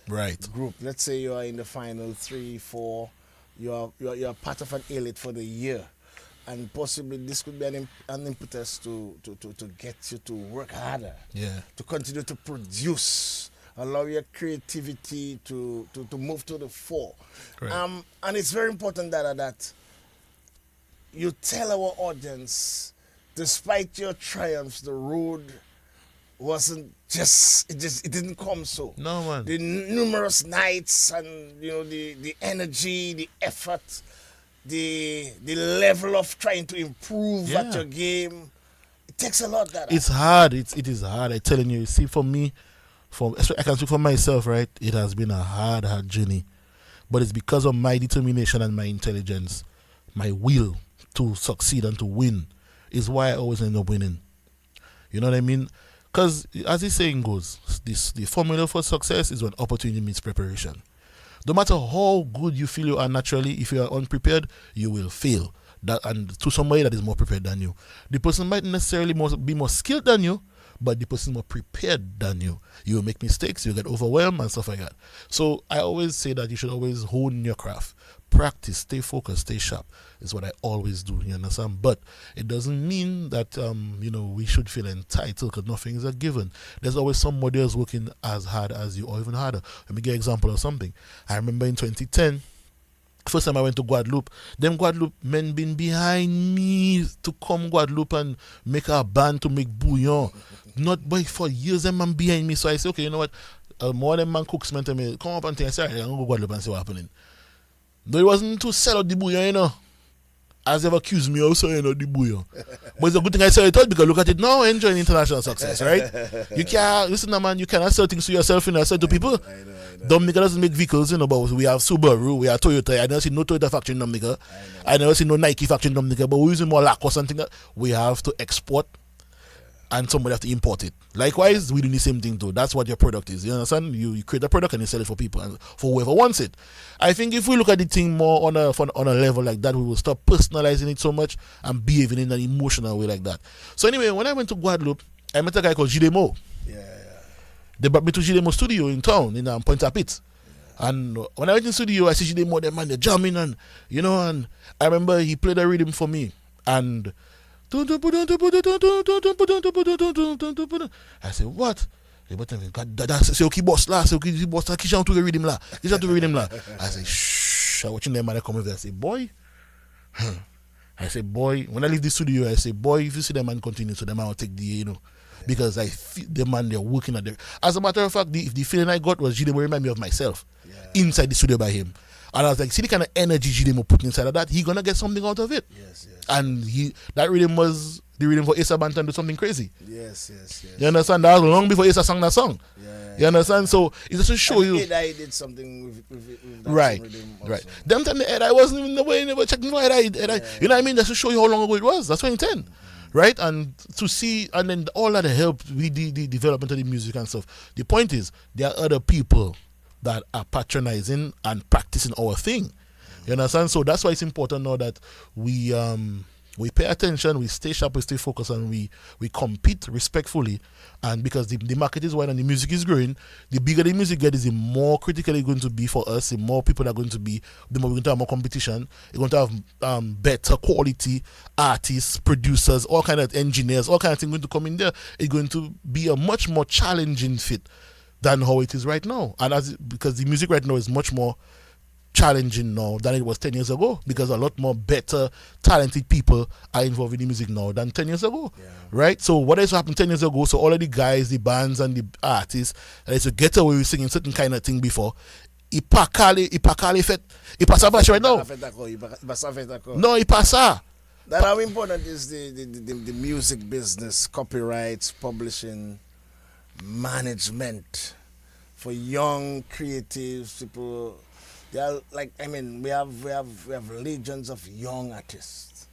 group. Let's say you are in the final 3, 4. You are part of an elite for the year, and possibly this could be an impetus to get you to work harder. Yeah. To continue to produce. Allow your creativity to move to the fore. And it's very important that you tell our audience, despite your triumphs, the road wasn't it didn't come so. No, man. The numerous nights and the energy, the effort, the level of trying to improve at your game, it takes a lot. It's hard. It is hard. I'm telling you. See, for me, I can speak for myself, right? It has been a hard journey. But it's because of my determination and my intelligence, my will to succeed and to win is why I always end up winning. You know what I mean? Because as the saying goes, the formula for success is when opportunity meets preparation. No matter how good you feel you are naturally, if you are unprepared, you will fail. And to somebody that is more prepared than you. The person might necessarily be more skilled than you, but the person is more prepared than you. You will make mistakes, you'll get overwhelmed and stuff like that. So I always say that you should always hone your craft. Practice, stay focused, stay sharp is what I always do, you understand? But it doesn't mean that we should feel entitled, because nothing is a given. There's always somebody else working as hard as you or even harder. Let me give an example of something. I remember in 2010, first time I went to Guadeloupe, them Guadeloupe men been behind me to come Guadeloupe and make a band to make bouillon. Not by for years, them man behind me. So I say, okay, you know what? More than man cooks man tell me, come up and think. I say, all right, I'm going to go Guadeloupe and see what's happening. No, it wasn't to sell out the bouillon, you know. As they've accused me of selling out the bouillon. But it's a good thing I sell it out because look at it now, enjoying international success, right? You can't, listen, man, you cannot sell things to yourself and sell to people. I know. Dominica doesn't make vehicles, you know, but we have Subaru, we have Toyota. I never see no Toyota factory in Dominica. I never see no Nike factory in Dominica, but we're using more Lacoste and things that we have to export and somebody have to import it. Likewise, we do the same thing too. That's what your product is. You understand? You create a product and you sell it for people and for whoever wants it. I think if we look at the thing more on a level like that, we will stop personalizing it so much and behaving in an emotional way like that. So anyway, when I went to Guadeloupe, I met a guy called Gidemo. Yeah. They brought me to Gidemo studio in town in Pointe-à-Pitre. And when I went in studio, I see Gidemo, them man, they're jamming and you know, and I remember he played a rhythm for me and I said, what? That's okay, boss la. Okay, boss la. Kishan to the rhythm la. I said, shh. I watching them man come over there. I say, boy. I say, boy. When I leave the studio, I say, boy, if you see them man continue, so them man will take the, you know, because I feel the man they're working at there. As a matter of fact, the feeling I got was Gidemo remind me of myself inside the studio by him. And I was like, see the kind of energy Gidemo put inside of that, he gonna get something out of it. Yes. And that rhythm was the rhythm for Asa Banton to do something crazy. Yes. You understand? That was long before Asa sang that song. Yeah. You understand? So it's just to show you. I did something with that Right. rhythm Right. also. Them time the I wasn't even the way never checking for Ed. You know what I mean? Just to show you how long ago it was. That's 2010. Right? And to see, and then all that helped with the development of the music and stuff. The point is, there are other people that are patronizing and practicing our thing. You understand? So that's why it's important now that we pay attention, we stay sharp, we stay focused, and we compete respectfully. And because the market is wide and the music is growing, the bigger the music gets, the more critically going to be for us, the more people are going to be, the more we're going to have more competition. We're going to have better quality artists, producers, all kind of engineers, all kind of things going to come in there. It's going to be a much more challenging fit than how it is right now. And because the music right now is much more challenging now than it was 10 years ago, because a lot more better talented people are involved in the music now than 10 years ago, right? So what else happened 10 years ago? So all of the guys, the bands and the artists that used to get away with singing certain kind of thing before, it passa right now. No, it passa. That how important is the music business, copyrights, publishing, management for young creatives people. They are like, I mean, we have legions of young artists.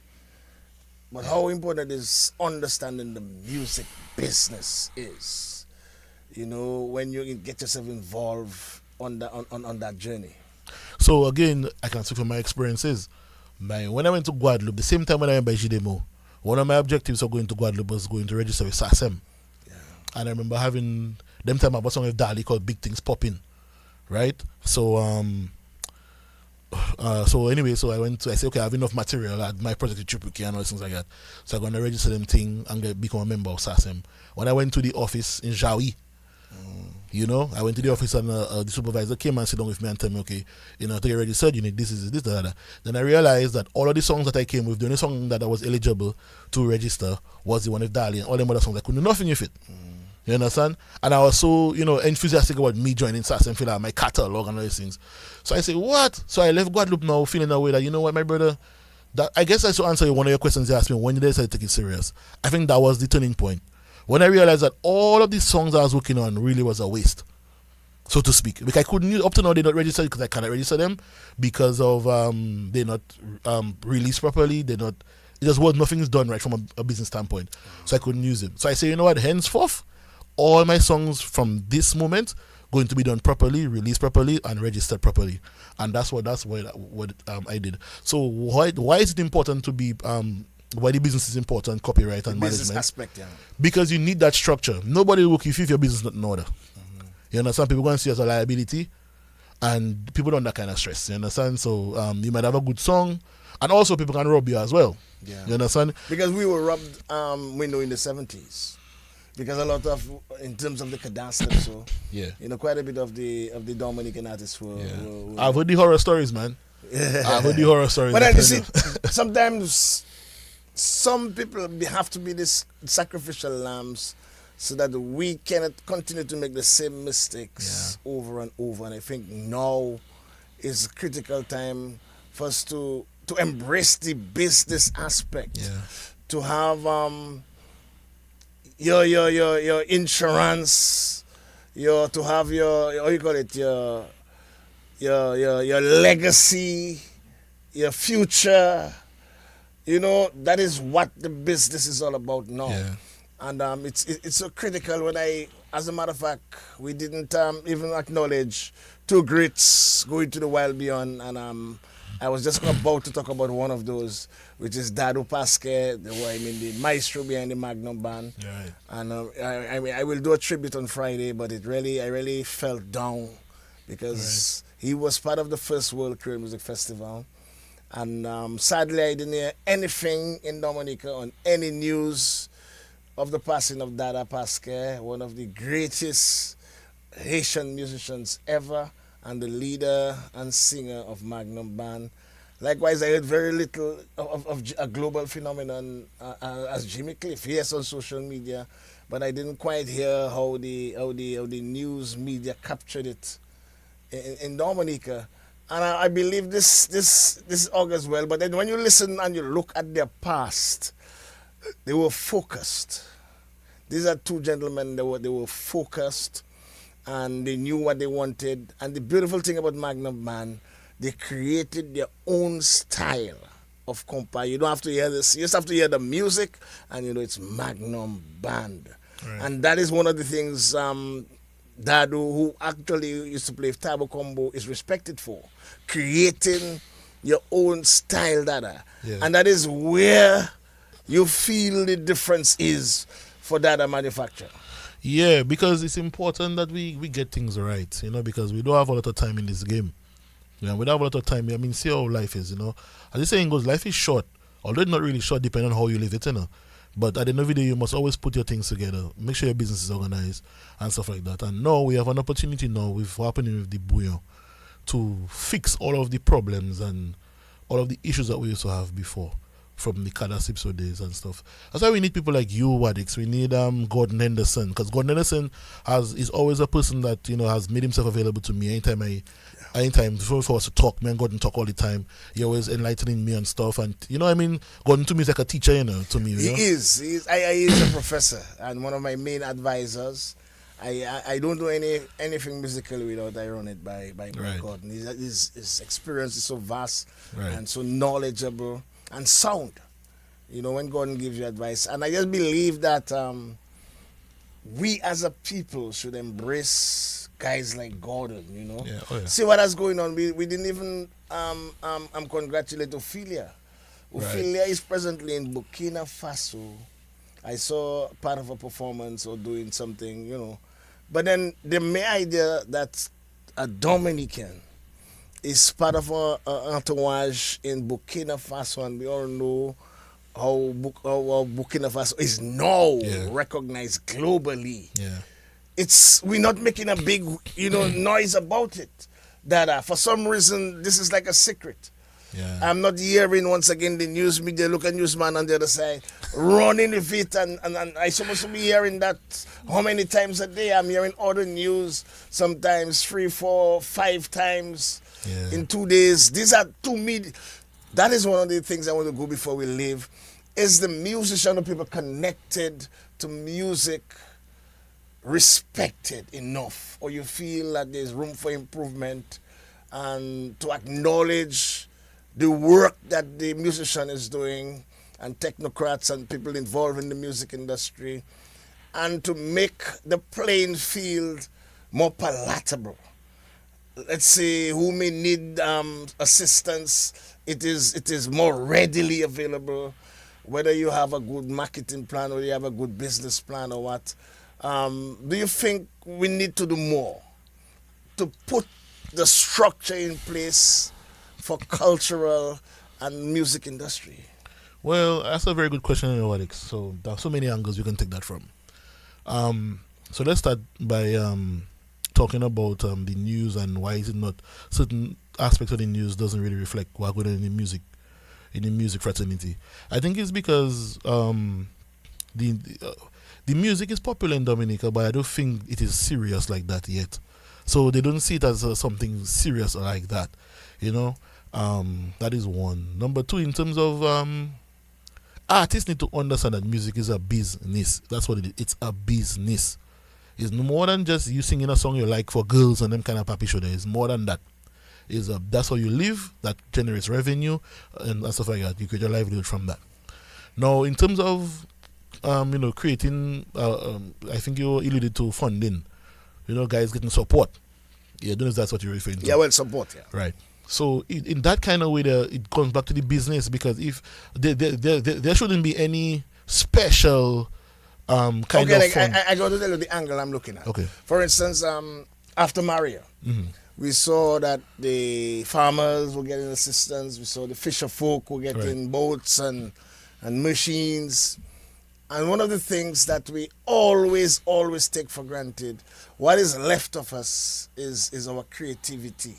But how important is understanding the music business is, you know, when you get yourself involved on that journey. So again, I can speak from my experiences. When I went to Guadeloupe, the same time when I went by Gidemo, one of my objectives of going to Guadeloupe was going to register with SACEM. Yeah. And I remember having them time I was song with Dali called Big Things Popping, right? So so anyway, so I said, okay, I have enough material at my project with Triple and all things like that. So I'm going to register them thing and become a member of SACEM. When I went to the office in Jawi, you know, I went to the office and the supervisor came and sat down with me and told me, okay, you know, to get registered, you need this, that. Then I realized that all of the songs that I came with, the only song that I was eligible to register was the one with Dali, and all them other songs I couldn't do nothing with it. You understand? And I was so, you know, enthusiastic about me joining SAS and feeling like my catalog and all these things. So I said, what? So I left Guadeloupe now feeling that way that, you know what, my brother, that I guess I should answer one of your questions you asked me, when did I decide to take it serious? I think that was the turning point. When I realized that all of these songs I was working on really was a waste, so to speak. Because I couldn't use, up to now they're not registered because I cannot register them because of they're not released properly, they're not, it just was, nothing is done right from a business standpoint. So I couldn't use them. So I say, you know what, henceforth, all my songs from this moment going to be done properly, released properly, and registered properly, and that's what I did. So why is it important to be why the business is important, copyright and business management aspect, yeah. Because you need that structure. Nobody will work if your business is not in order. You understand? People going to see it as a liability, and people don't that kind of stress. You understand? So you might have a good song, and also people can rob you as well. Yeah. You understand? Because we were robbed, we know in the 70s. Because a lot of, in terms of the cadence, so you know, quite a bit of the Dominican artists were. I've heard the horror stories, man. I've heard the horror stories. But then you see, sometimes some people have to be these sacrificial lambs, so that we cannot continue to make the same mistakes over and over. And I think now it's a critical time for us to embrace the business aspect, Yeah. to have your insurance, your to have your how you call it your legacy, your future. You know, that is what the business is all about now. Yeah. And it's so critical when as a matter of fact, we didn't even acknowledge two greats going to the wild beyond. And I was just about to talk about one of those, which is Dadu Pasque, the maestro behind the Magnum band. Right. And I mean, I will do a tribute on Friday, but I really felt down because he was part of the first World Creole Music Festival. And sadly, I didn't hear anything in Dominica on any news of the passing of Dada Pasque, one of the greatest Haitian musicians ever, and the leader and singer of Magnum Band. Likewise, I heard very little of a global phenomenon as Jimmy Cliff. Yes, on social media, but I didn't quite hear how the news media captured it in Dominica. And I believe this augurs well. But then when you listen and you look at their past, they were focused. These are two gentlemen. They were focused, and they knew what they wanted. And the beautiful thing about Magnum Band, they created their own style of compa. You don't have to hear this. You just have to hear the music, and you know it's Magnum Band. Right. And that is one of the things Dadu, who actually used to play Tabo Combo, is respected for. Creating your own style, Dada. Yeah. And that is where you feel the difference is for Dada manufacture. Yeah, because it's important that we get things right, you know, because we don't have a lot of time in this game. You know, we don't have a lot of time. I mean, see how life is, you know. As the saying goes, life is short. Although it's not really short, depending on how you live it, you know. But at the end of the day, you must always put your things together. Make sure your business is organized and stuff like that. And now we have an opportunity now with what's happening with the Bouillon to fix all of the problems and all of the issues that we used to have before from the Cadasipso days and stuff. That's why we need people like you, Wadix. We need Gordon Henderson, because Gordon Henderson is always a person that, you know, has made himself available to me anytime for us to talk. Me and Gordon talk all the time. He always enlightening me and stuff, and you know, I mean, Gordon to me is like a teacher, you know, to me. You know? He is. He's a professor and one of my main advisors. I don't do anything musical without I run it by Right. Gordon. His experience is so vast Right. and so knowledgeable and sound. You know, when Gordon gives you advice, and I just believe that we as a people should embrace guys like Gordon. You know, Yeah. Oh, yeah. see what is going on. We didn't even congratulate Ophelia. Right. Ophelia is presently in Burkina Faso. I saw part of a performance or doing something, you know. But then the main idea that a Dominican is part of an entourage in Burkina Faso, and we all know how Burkina Faso is now Yeah. recognized globally. Yeah. We're not making a big, you know, noise about it. That for some reason this is like a secret. Yeah. I'm not hearing once again the news media, look at newsman on the other side, running with it, and I supposed to be hearing that how many times a day? I'm hearing other news, sometimes 3, 4, 5 times Yeah. in 2 days. These are to me, that is one of the things I want to go before we leave. Is the musician or people connected to music respected enough, or you feel that there's room for improvement, and to acknowledge the work that the musician is doing, and technocrats and people involved in the music industry, and to make the playing field more palatable. Let's say who may need assistance, it is more readily available, whether you have a good marketing plan or you have a good business plan or what. Do you think we need to do more to put the structure in place for cultural and music industry? Well, that's a very good question, Alex. So there are so many angles you can take that from. So let's start by talking about the news and why is it not certain aspects of the news doesn't really reflect what's going on in the music fraternity. I think it's because the music is popular in Dominica, but I don't think it is serious like that yet. So they don't see it as something serious or like that, you know. That is one. Number two, in terms of artists need to understand that music is a business. That's what it is. It's a business. It's more than just you singing a song you like for girls and them kind of papi show. There is more than that. That's how you live. That generates revenue and stuff like that. You create your livelihood from that. Now, in terms of creating, I think you alluded to funding. Guys getting support. Yeah, I don't know if that's what you're referring to. Yeah, well, support. Yeah. Right. So in that kind of way, it comes back to the business, because if there shouldn't be any special kind of fund. I want to tell you the angle I'm looking at. Okay. For instance, after Maria, we saw that the farmers were getting assistance. We saw the fisher folk were getting boats and machines. And one of the things that we always take for granted, what is left of us is our creativity,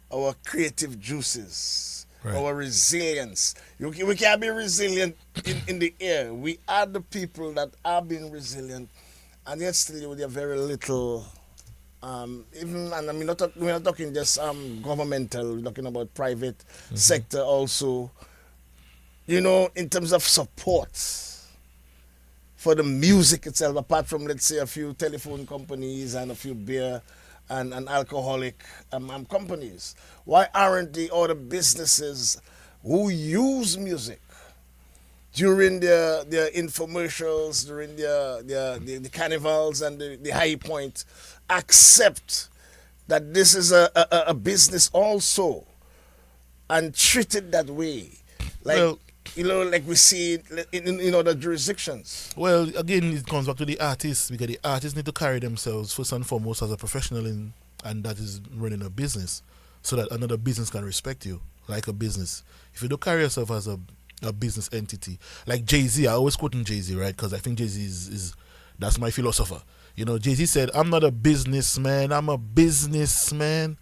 our creative juices, our resilience. We can't be resilient in the air. We are the people that are being resilient, and yet still with a very little. We're not talking just governmental. We're talking about private sector also. In terms of support for the music itself, apart from, let's say, a few telephone companies and a few beer and alcoholic companies. Why aren't the other businesses who use music during their infomercials, during the carnivals and the high point, accept that this is a business also and treat it that way? Like we see it in other jurisdictions. Well, again, it comes back to the artists, because the artists need to carry themselves first and foremost as a professional and that is running a business, so that another business can respect you like a business. If you don't carry yourself as a business entity, like Jay-Z, I always quoting Jay-Z, right? Because I think Jay-Z is that's my philosopher. Jay-Z said, "I'm not a businessman, I'm a businessman."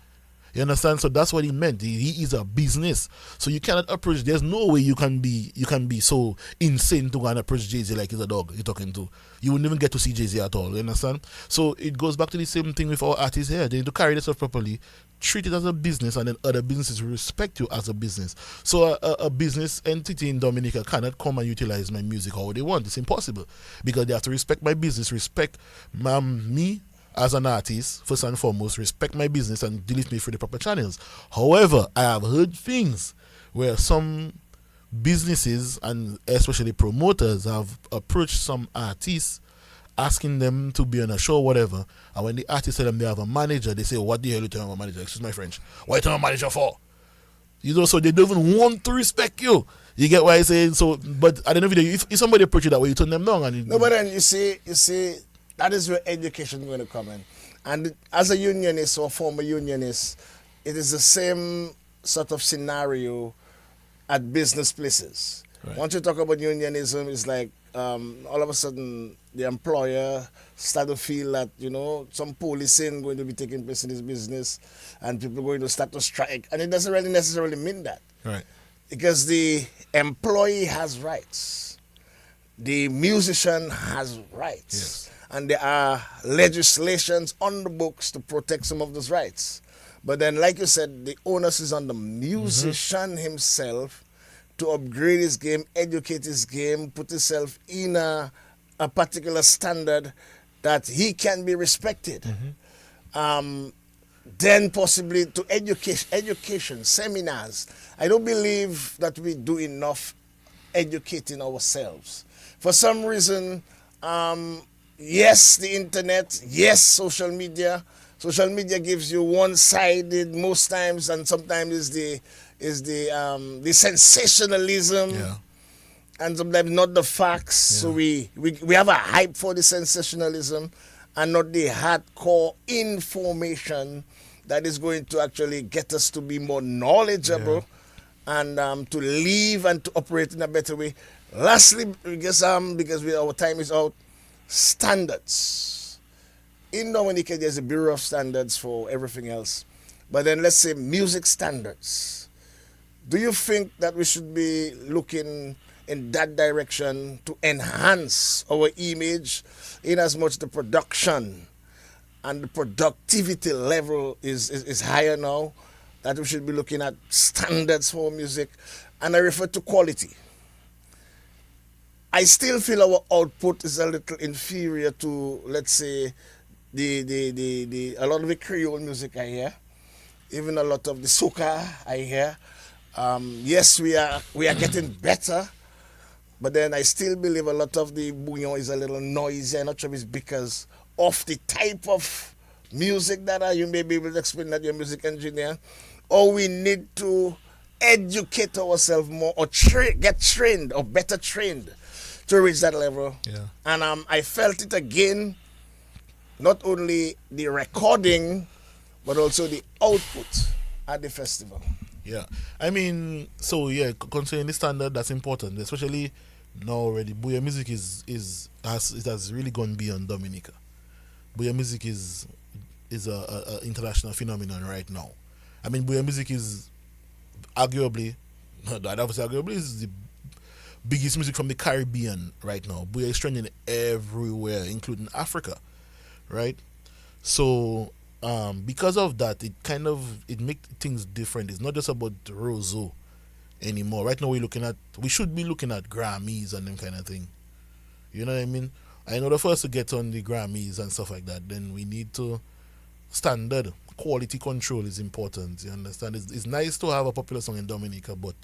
You understand? So that's what he meant. He is a business. So you cannot approach. There's no way you can be so insane to go and approach Jay-Z like he's a dog you're talking to. You wouldn't even get to see Jay-Z at all. You understand? So it goes back to the same thing with our artists here. They need to carry themselves properly, treat it as a business, and then other businesses respect you as a business. So a business entity in Dominica cannot come and utilize my music how they want. It's impossible, because they have to respect my business, respect me as an artist, first and foremost, respect my business and deal with me through the proper channels. However, I have heard things where some businesses and especially promoters have approached some artists asking them to be on a show or whatever, and when the artists tell them they have a manager, they say, "What the hell you tell a manager? Excuse my French. What you tell a manager for?" So they don't even want to respect you. You get what I'm saying? So, but at the end of the day, if somebody approach you that way, you turn them down. No, but then you see, that is where education is going to come in. And as a unionist or former unionist, it is the same sort of scenario at business places. Right. Once you talk about unionism, it's like all of a sudden the employer start to feel that, some policing going to be taking place in this business and people are going to start to strike. And it doesn't really necessarily mean that. Right. Because the employee has rights. The musician has rights. Yes. And there are legislations on the books to protect some of those rights. But then, like you said, the onus is on the musician himself to upgrade his game, educate his game, put himself in a particular standard that he can be respected. Then possibly to education, seminars. I don't believe that we do enough educating ourselves. For some reason, yes, the internet, yes, social media. Social media gives you one-sided most times, and sometimes is the sensationalism, and sometimes not the facts. Yeah. So we have a hype for the sensationalism and not the hardcore information that is going to actually get us to be more knowledgeable and to live and to operate in a better way. Lastly, because our time is out, standards. In Dominica, there's a Bureau of Standards for everything else. But then let's say music standards. Do you think that we should be looking in that direction to enhance our image in as much the production and the productivity level is higher now, that we should be looking at standards for music. And I refer to quality. I still feel our output is a little inferior to, let's say, the a lot of the Creole music I hear, even a lot of the soca I hear. Yes, we are getting better, but then I still believe a lot of the bouillon is a little noisy. I'm not sure if it's because of the type of music that you may be able to explain that you're a music engineer, or we need to educate ourselves more, or get trained or better trained to reach that level. Yeah. And I felt it again, not only the recording, but also the output at the festival. Yeah, I mean, so yeah, concerning the standard, that's important, especially now already. Bouya music has really gone beyond Dominica. Bouya music is a international phenomenon right now. I mean, Bouya music is arguably, I'd have to say arguably, is the biggest music from the Caribbean right now. Bouya is trending everywhere, including Africa, right? So because of that, it makes things different. It's not just about Roseau anymore. Right now we should be looking at Grammys and them kind of thing. You know what I mean? In order for us to get on the Grammys and stuff like that, then we need to standard quality control is important. You understand? It's nice to have a popular song in Dominica, but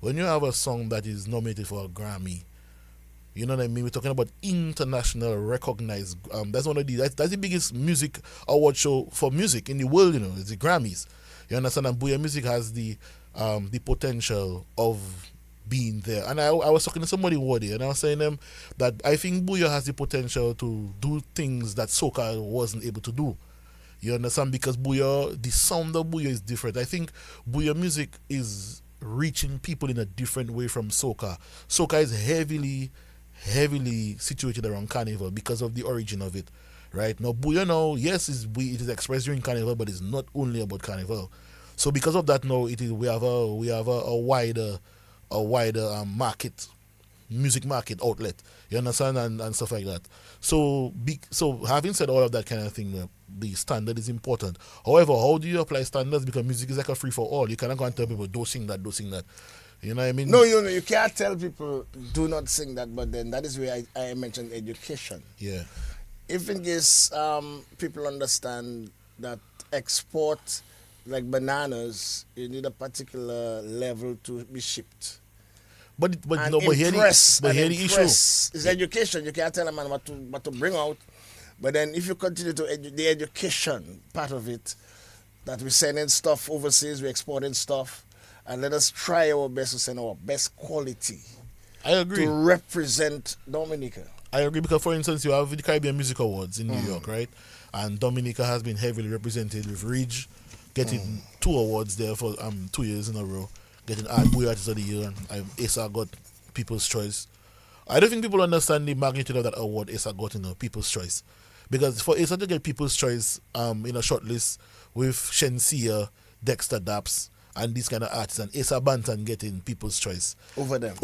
when you have a song that is nominated for a Grammy, you know what I mean? We're talking about international recognized. That's the biggest music award show for music in the world. You know, it's the Grammys. You understand? And Bouya music has the potential of being there. And I was talking to somebody one day, and I was saying them that I think Bouya has the potential to do things that soca wasn't able to do. You understand? Because Bouya, the sound of Bouya is different. I think Bouya music is reaching people in a different way from soca. Soca is heavily situated around Carnival because of the origin of it, right? Now Bouya now, yes, it is expressed during Carnival, but it's not only about Carnival. So because of that, now we have a wider market, music market outlet. You understand, and stuff like that. So having said all of that kind of thing, the standard is important. However, how do you apply standards? Because music is like a free for all. You cannot go and tell people don't sing that. You know what I mean? No, you can't tell people do not sing that, but then that is where I mentioned education. Yeah. If in case people understand that export, like bananas, you need a particular level to be shipped. But here the issue is education. You can't tell a man what to bring out. But then if you continue to the education part of it, that we're sending stuff overseas, we're exporting stuff, and let us try our best to send our best quality. I agree. To represent Dominica. I agree, because for instance, you have the Caribbean Music Awards in New York, right? And Dominica has been heavily represented with Ridge getting 2 awards there for 2 years in a row, getting Bouya Artist of the Year, and Asa got People's Choice. I don't think people understand the magnitude of that award Asa got in People's Choice. Because for Asa to get People's Choice in a short list with Shensia, Dexter Daps, and these kind of artists, and Asa Bantan getting People's Choice over them,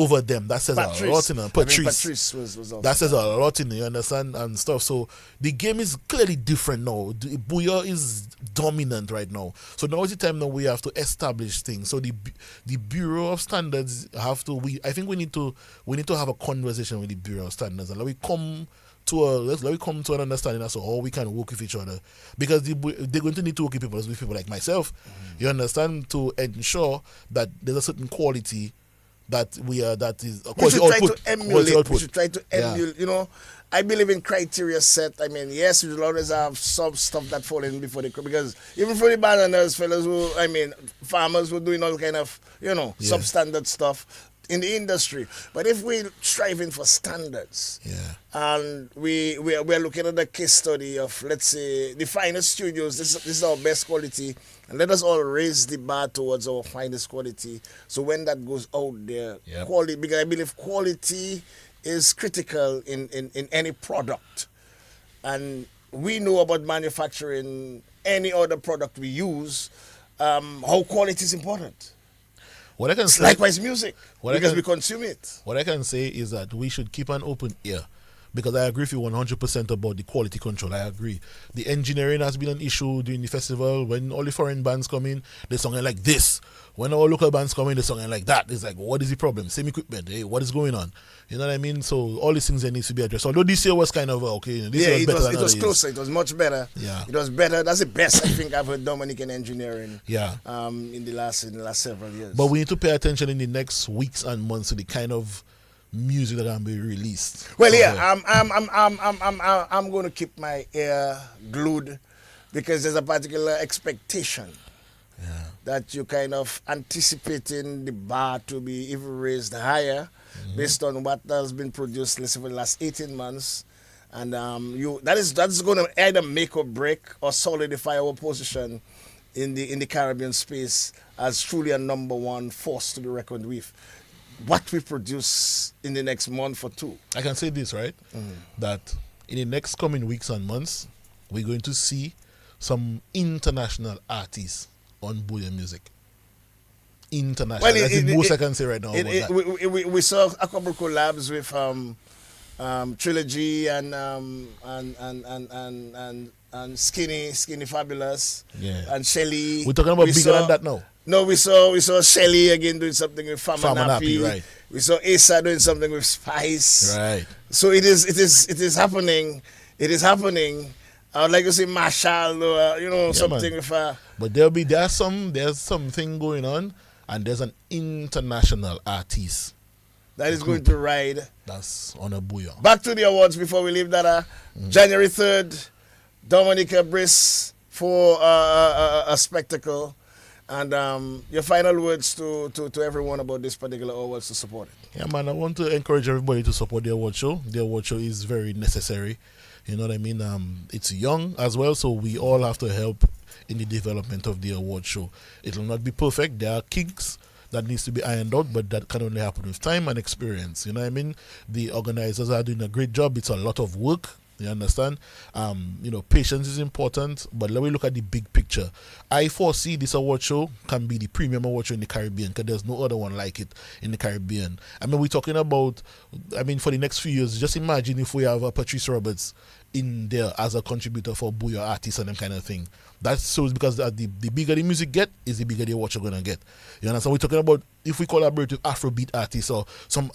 that says a lot in Patrice was also that says a lot in, you understand, and stuff. So the game is clearly different now. Bouya is dominant right now. So now is the time that we have to establish things. So the Bureau of Standards I think we need to have a conversation with the Bureau of Standards, and let me come to an understanding as to how we can work with each other, because they're going to need to work with people like myself, you understand, to ensure that there's a certain quality that we should try to emulate. You know, I believe in criteria set. I mean, yes, we will always have some stuff that fall in before because even for the bananas fellas farmers who doing all kind of substandard stuff in the industry. But if we're striving for standards, and we are looking at the case study of, let's say, the finest studios, this is our best quality, and let us all raise the bar towards our finest quality. So when that goes out there, quality, because I believe quality is critical in any product. And we know about manufacturing any other product we use, how quality is important. What I can say, likewise music, because we consume it. What I can say is that we should keep an open ear, Because I agree with you 100% about the quality control. I agree. The engineering has been an issue during the festival. When all the foreign bands come in, they're singing like this. When all local bands come in, they're singing like that. It's like, what is the problem? Same equipment. Hey, what is going on? You know what I mean? So all these things that needs to be addressed. Although this year was kind of okay. This year was better. It was closer. It was much better. Yeah, it was better. That's the best I think I've heard Dominican engineering. Yeah. In the last several years. But we need to pay attention in the next weeks and months to the kind of music that can be released. Well, yeah, I'm going to keep my ear glued because there's a particular expectation that you kind of anticipating the bar to be even raised higher based on what has been produced, let's say, for the last 18 months. And that's going to either make or break or solidify our position in the Caribbean space as truly a number one force to be reckoned with. What we produce in the next month or two. I can say this, right? That in the next coming weeks and months, we're going to see some international artists on Bouillon music. International. Well, that's the most I can say right now about that. We saw a couple of collabs with Trilogy and Skinny Fabulous and Shelly. We're talking about bigger than that now. No, we saw Shelly again doing something with Famanapi. Right. We saw Asa doing something with Spice. Right. So it is happening. It is happening. I would like to say Marshall, something man. with But there's something going on, and there's an international artist that is going to ride. That's on a Bouillon. Back to the awards before we leave that. January 3rd, Dominica Briss for a spectacle. And your final words to everyone about this particular awards to support it. Yeah, man, I want to encourage everybody to support the award show. The award show is very necessary. You know what I mean? It's young as well, so we all have to help in the development of the award show. It will not be perfect. There are kinks that needs to be ironed out, but that can only happen with time and experience. You know what I mean? The organizers are doing a great job. It's a lot of work. You understand? Patience is important, but let me look at the big picture. I foresee this award show can be the premium award show in the Caribbean because there's no other one like it in the Caribbean. I mean, we're talking about, for the next few years, just imagine if we have a Patrice Roberts in there as a contributor for Bouillon artists and them kind of thing. That shows because the bigger the music get, is the bigger the award you're gonna get. You understand? We're talking about if we collaborate with Afrobeat artists or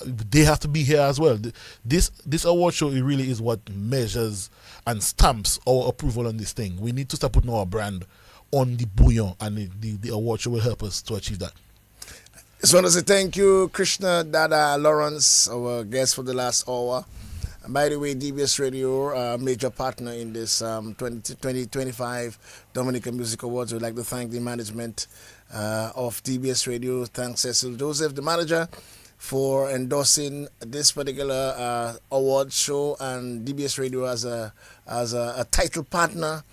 they have to be here as well. This award show, it really is what measures and stamps our approval on this thing. We need to start putting our brand on the Bouillon, and the award show will help us to achieve that. Just want to say thank you, Krishna Dada Lawrence, our guest for the last hour. And by the way, DBS Radio, a major partner in this 2025 Dominican Music Awards. We'd like to thank the management of DBS Radio. Thanks Cecil Joseph, the manager, for endorsing this particular award show and DBS Radio as a title partner.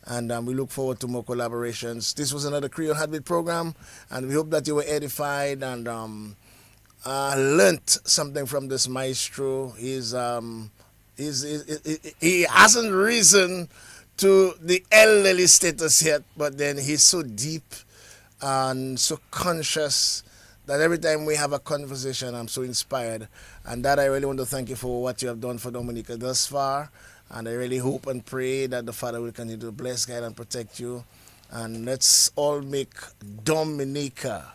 And we look forward to more collaborations. This was another Creole Heartbeat program, and we hope that you were edified and learnt something from this maestro. He hasn't risen to the elderly status yet, but then he's so deep and so conscious that every time we have a conversation, I'm so inspired. And that I really want to thank you for what you have done for Dominica thus far. And I really hope and pray that the Father will continue to bless, guide, and protect you. And let's all make Dominica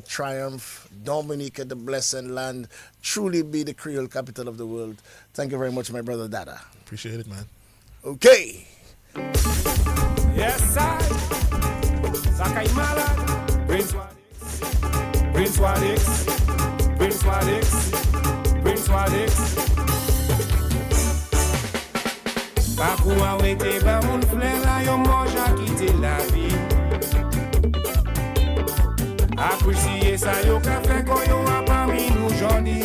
triumph, Dominica, the blessed land, truly be the Creole capital of the world. Thank you very much, my brother Dada. Appreciate it, man. Okay. Yes, I. Sakai Malad. Prince Wadix. Prince Wadix. Prince Wadix. Prince Wadix. Pakou a wete ba moun flen la yo moja kite la vi. Apprecier ça yo ka fait ko yo a parmi nous jodi.